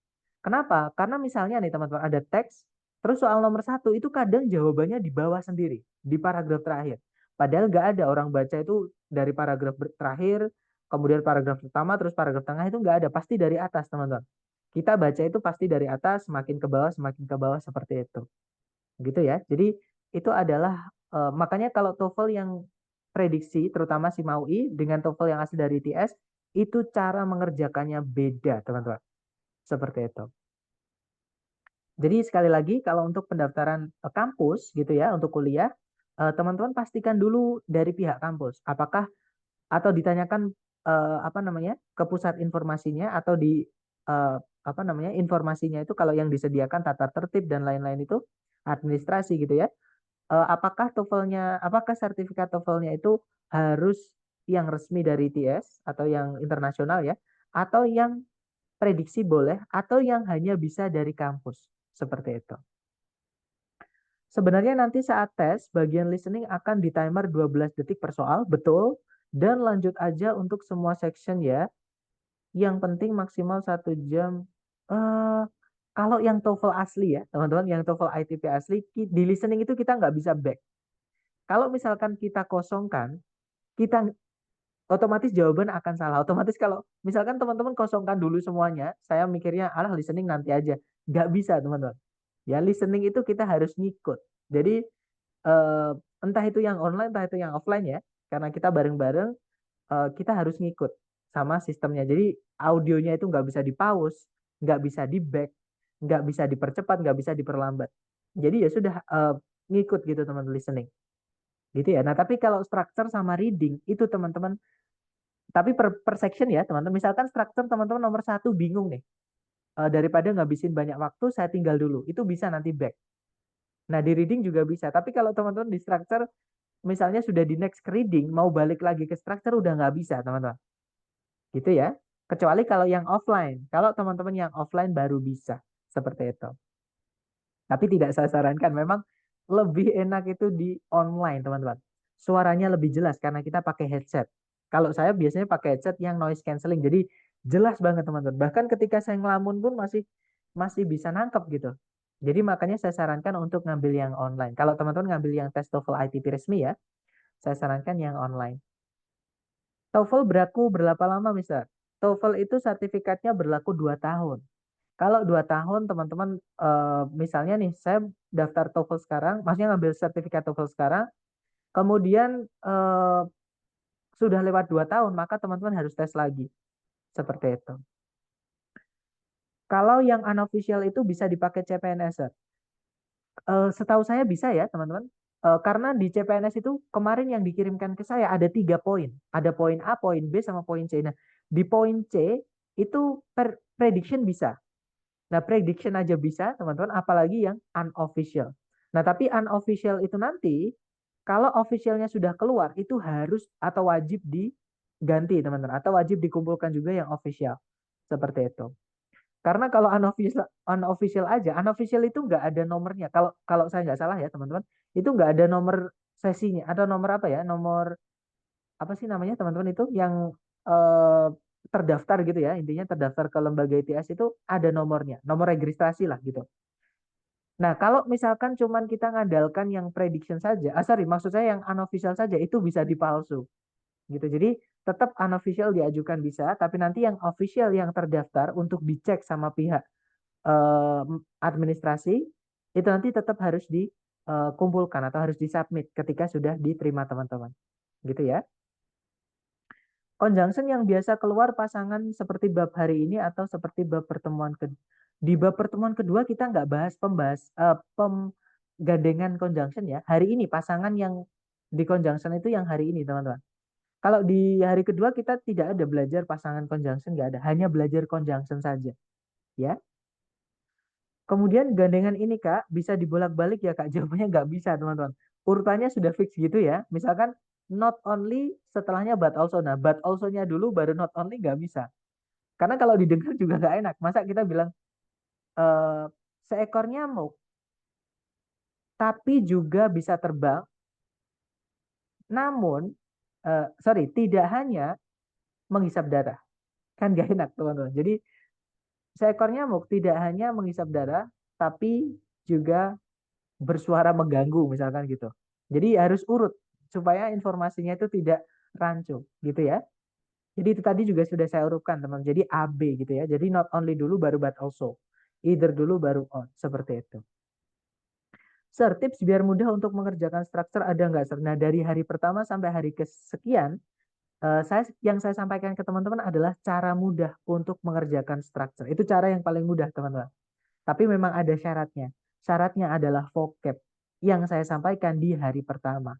Kenapa? Karena misalnya nih teman-teman ada teks, terus soal nomor satu itu kadang jawabannya di bawah sendiri, di paragraf terakhir. Padahal nggak ada orang baca itu dari paragraf terakhir, kemudian paragraf pertama, terus paragraf tengah itu nggak ada, pasti dari atas teman-teman. Kita baca itu pasti dari atas, semakin ke bawah seperti itu. Gitu ya. Jadi itu adalah, makanya kalau TOEFL yang prediksi, terutama si MAUI dengan TOEFL yang asli dari ITS, itu cara mengerjakannya beda teman-teman. Seperti itu. Jadi sekali lagi kalau untuk pendaftaran kampus gitu ya untuk kuliah, teman-teman pastikan dulu dari pihak kampus apakah atau ditanyakan apa namanya ke pusat informasinya atau di apa namanya informasinya itu kalau yang disediakan tata tertib dan lain-lain itu administrasi gitu ya. Apakah TOEFL-nya, apakah sertifikat TOEFL-nya itu harus yang resmi dari TS atau yang internasional ya, atau yang prediksi boleh, atau yang hanya bisa dari kampus. Seperti itu. Sebenarnya nanti saat tes, bagian listening akan di timer 12 detik per soal, betul. Dan lanjut aja untuk semua section ya. Yang penting maksimal 1 jam. Kalau yang TOEFL asli ya, teman-teman, yang TOEFL ITP asli, di listening itu kita nggak bisa back. Kalau misalkan kita kosongkan, kita otomatis jawaban akan salah. Otomatis kalau misalkan teman-teman kosongkan dulu semuanya, saya mikirnya, alah listening nanti aja. Nggak bisa, teman-teman. Ya, listening itu kita harus ngikut. Jadi, eh, entah itu yang online, entah itu yang offline ya, karena kita bareng-bareng, kita harus ngikut sama sistemnya. Jadi audionya itu nggak bisa di pause, nggak bisa di back, nggak bisa dipercepat, nggak bisa diperlambat. Jadi ya sudah, ngikut gitu teman listening. Gitu ya. Nah tapi kalau structure sama reading itu teman-teman, tapi per section ya teman-teman. Misalkan structure teman-teman nomor satu bingung nih. Daripada ngabisin banyak waktu, saya tinggal dulu. Itu bisa nanti back. Nah di reading juga bisa. Tapi kalau teman-teman di structure, misalnya sudah di next ke reading, mau balik lagi ke structure udah nggak bisa teman-teman. Gitu ya. Kecuali kalau yang offline. Kalau teman-teman yang offline baru bisa. Seperti itu. Tapi tidak saya sarankan. Memang lebih enak itu di online, teman-teman. Suaranya lebih jelas karena kita pakai headset. Kalau saya biasanya pakai headset yang noise cancelling. Jadi jelas banget, teman-teman. Bahkan ketika saya ngelamun pun masih masih bisa nangkep gitu. Jadi makanya saya sarankan untuk ngambil yang online. Kalau teman-teman ngambil yang tes TOEFL ITP resmi ya, saya sarankan yang online. TOEFL berlaku berapa lama, Mister? TOEFL itu sertifikatnya berlaku 2 tahun. Kalau 2 tahun, teman-teman, misalnya nih, saya daftar TOEFL sekarang, maksudnya ngambil sertifikat TOEFL sekarang, kemudian sudah lewat 2 tahun, maka teman-teman harus tes lagi. Seperti itu. Kalau yang unofficial itu bisa dipakai CPNS, Sir. Setahu saya bisa ya, teman-teman. Karena di CPNS itu kemarin yang dikirimkan ke saya ada 3 poin. Ada poin A, poin B, sama poin C. Nah, di poin C itu prediction bisa. Nah, prediction aja bisa, teman-teman, apalagi yang unofficial. Nah, tapi unofficial itu nanti, kalau officialnya sudah keluar, itu harus atau wajib diganti, teman-teman. Atau wajib dikumpulkan juga yang official. Seperti itu. Karena kalau unofficial, unofficial aja, unofficial itu nggak ada nomornya. Kalau kalau saya nggak salah ya, teman-teman, itu nggak ada nomor sesinya. Atau nomor apa ya, nomor apa sih namanya, teman-teman, itu yang eh, terdaftar gitu ya, intinya terdaftar ke lembaga ITS itu ada nomornya, nomor registrasi lah gitu. Nah, kalau misalkan cuman kita ngandalkan yang prediction saja, sorry, maksud saya yang unofficial saja, itu bisa dipalsu gitu. Jadi tetap unofficial diajukan bisa, tapi nanti yang official yang terdaftar untuk dicek sama pihak eh, administrasi itu nanti tetap harus dikumpulkan atau harus disubmit ketika sudah diterima teman-teman. Gitu ya. Conjunction yang biasa keluar pasangan seperti bab hari ini atau seperti bab pertemuan kedua. Di bab pertemuan kedua kita nggak bahas penggandengan conjunction ya. Hari ini pasangan yang di conjunction itu yang hari ini, teman-teman. Kalau di hari kedua kita tidak ada belajar pasangan conjunction, nggak ada. Hanya belajar conjunction saja. Ya. Kemudian gandengan ini Kak, bisa dibolak-balik ya Kak? Jawabannya nggak bisa, teman-teman. Urutannya sudah fix gitu ya. Misalkan not only setelahnya but also. Nah, but also-nya dulu baru not only nggak bisa. Karena kalau didengar juga nggak enak. Masa kita bilang eh, seekor nyamuk tapi juga bisa terbang, namun sorry, tidak hanya menghisap darah. Kan nggak enak, teman-teman. Jadi seekor nyamuk tidak hanya menghisap darah, tapi juga bersuara mengganggu misalkan gitu. Jadi harus urut supaya informasinya itu tidak rancu gitu ya. Jadi itu tadi juga sudah saya urutkan teman. Jadi AB gitu ya. Jadi not only dulu baru but also. Either dulu baru on. Seperti itu. Sir, tips biar mudah untuk mengerjakan struktur ada nggak, Sir? Nah, dari hari pertama sampai hari kesekian, yang saya sampaikan ke teman-teman adalah cara mudah untuk mengerjakan struktur. Itu cara yang paling mudah, teman-teman. Tapi memang ada syaratnya. Syaratnya adalah vocab yang saya sampaikan di hari pertama.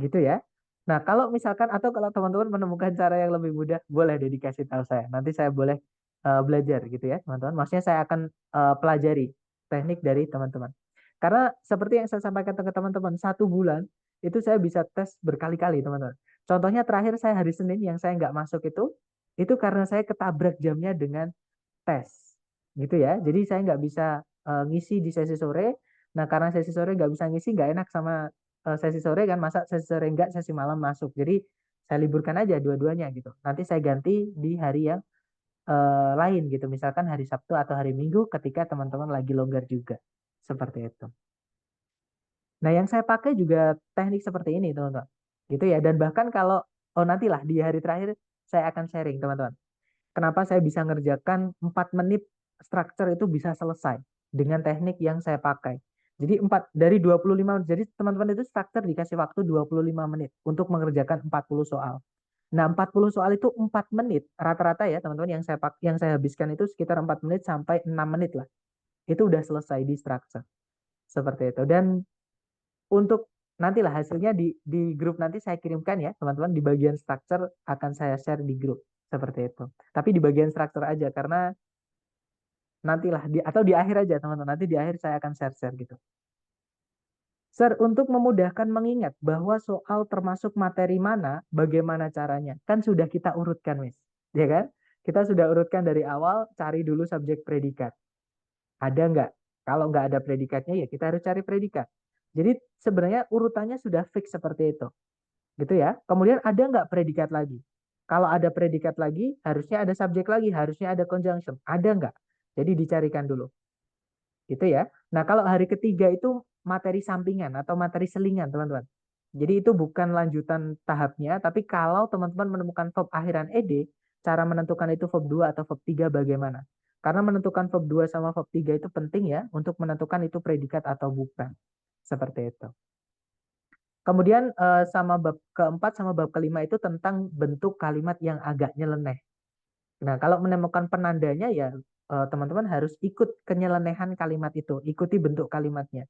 Gitu ya. Nah, kalau misalkan atau kalau teman-teman menemukan cara yang lebih mudah, boleh dedikasi tahu saya. Nanti saya boleh belajar gitu ya, teman-teman. Maksudnya saya akan pelajari teknik dari teman-teman. Karena seperti yang saya sampaikan ke teman-teman, 1 bulan itu saya bisa tes berkali-kali, teman-teman. Contohnya terakhir saya hari Senin yang saya nggak masuk itu karena saya ketabrak jamnya dengan tes gitu ya. Jadi saya nggak bisa ngisi di sesi sore. Nah karena sesi sore nggak bisa ngisi, nggak enak sama sesi sore kan, masa sesi sore nggak, sesi malam masuk. Jadi saya liburkan aja dua-duanya gitu. Nanti saya ganti di hari yang lain gitu. Misalkan hari Sabtu atau hari Minggu ketika teman-teman lagi longgar juga. Seperti itu. Nah, yang saya pakai juga teknik seperti ini, teman-teman. Gitu ya. Dan bahkan kalau, oh nantilah di hari terakhir saya akan sharing, teman-teman. Kenapa saya bisa ngerjakan 4 menit structure itu bisa selesai dengan teknik yang saya pakai. Jadi 4 dari 25 menit. Jadi teman-teman itu structure dikasih waktu 25 menit untuk mengerjakan 40 soal. Nah, 40 soal itu 4 menit rata-rata ya, teman-teman, yang saya habiskan itu sekitar 4 menit sampai 6 menit lah. Itu udah selesai di structure. Seperti itu. Dan untuk nantilah hasilnya di grup nanti saya kirimkan ya, teman-teman, di bagian structure akan saya share di grup seperti itu. Tapi di bagian structure aja karena nantilah atau di akhir aja, teman-teman. Nanti di akhir saya akan share-share gitu. Sir, untuk memudahkan mengingat bahwa soal termasuk materi mana, bagaimana caranya? Kan sudah kita urutkan, Miss. Ya kan? Kita sudah urutkan dari awal, cari dulu subjek predikat. Ada nggak? Kalau nggak ada predikatnya, ya kita harus cari predikat. Jadi sebenarnya urutannya sudah fix seperti itu. Gitu ya. Kemudian ada nggak predikat lagi? Kalau ada predikat lagi, harusnya ada subjek lagi, harusnya ada conjunction. Ada nggak? Jadi dicarikan dulu. Gitu ya. Nah, kalau hari ketiga itu materi sampingan atau materi selingan, teman-teman. Jadi itu bukan lanjutan tahapnya, tapi kalau teman-teman menemukan verb akhiran ed, cara menentukan itu verb 2 atau verb 3 bagaimana? Karena menentukan verb 2 sama verb 3 itu penting ya untuk menentukan itu predikat atau bukan. Seperti itu. Kemudian sama bab keempat sama bab kelima itu tentang bentuk kalimat yang agak nyeleneh. Nah, kalau menemukan penandanya ya teman-teman harus ikut kenyelenehan kalimat itu, ikuti bentuk kalimatnya.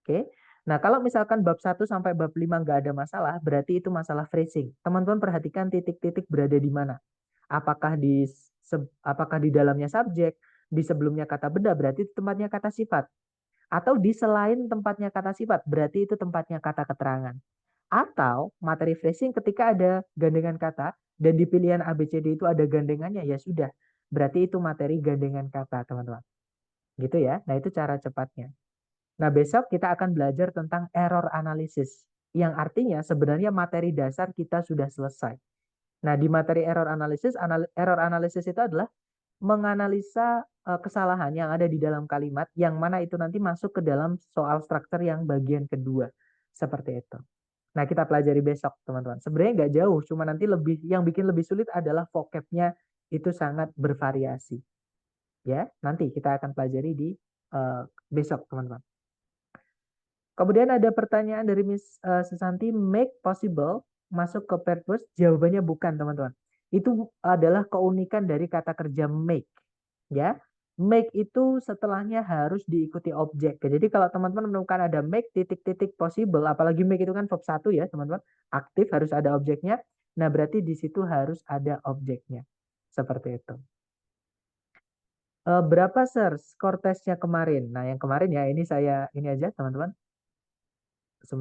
Oke. Nah, kalau misalkan bab 1 sampai bab 5 nggak ada masalah, berarti itu masalah phrasing. Teman-teman perhatikan titik-titik berada di mana. Apakah apakah di dalamnya subjek, di sebelumnya kata benda, berarti itu tempatnya kata sifat. Atau di selain tempatnya kata sifat, berarti itu tempatnya kata keterangan. Atau materi phrasing ketika ada gandengan kata dan di pilihan A, B, C, D itu ada gandengannya, ya sudah. Berarti itu materi gandengan kata, teman-teman. Gitu ya. Nah, itu cara cepatnya. Nah, besok kita akan belajar tentang error analysis. Yang artinya sebenarnya materi dasar kita sudah selesai. Nah, di materi error analysis itu adalah menganalisa kesalahan yang ada di dalam kalimat, yang mana itu nanti masuk ke dalam soal struktur yang bagian kedua. Seperti itu. Nah, kita pelajari besok, teman-teman. Sebenarnya nggak jauh, cuma nanti yang bikin lebih sulit adalah vocabnya itu sangat bervariasi. Ya, nanti kita akan pelajari di besok, teman-teman. Kemudian ada pertanyaan dari Miss Susanti, make possible masuk ke paired words? Jawabannya bukan, teman-teman. Itu adalah keunikan dari kata kerja make. Ya, make itu setelahnya harus diikuti objek. Jadi kalau teman-teman menemukan ada make titik-titik possible, apalagi make itu kan verb 1 ya, teman-teman. Aktif harus ada objeknya. Nah, berarti di situ harus ada objeknya. Seperti itu. Berapa, Sir, skor tesnya kemarin? Nah, yang kemarin ya, ini aja, teman-teman.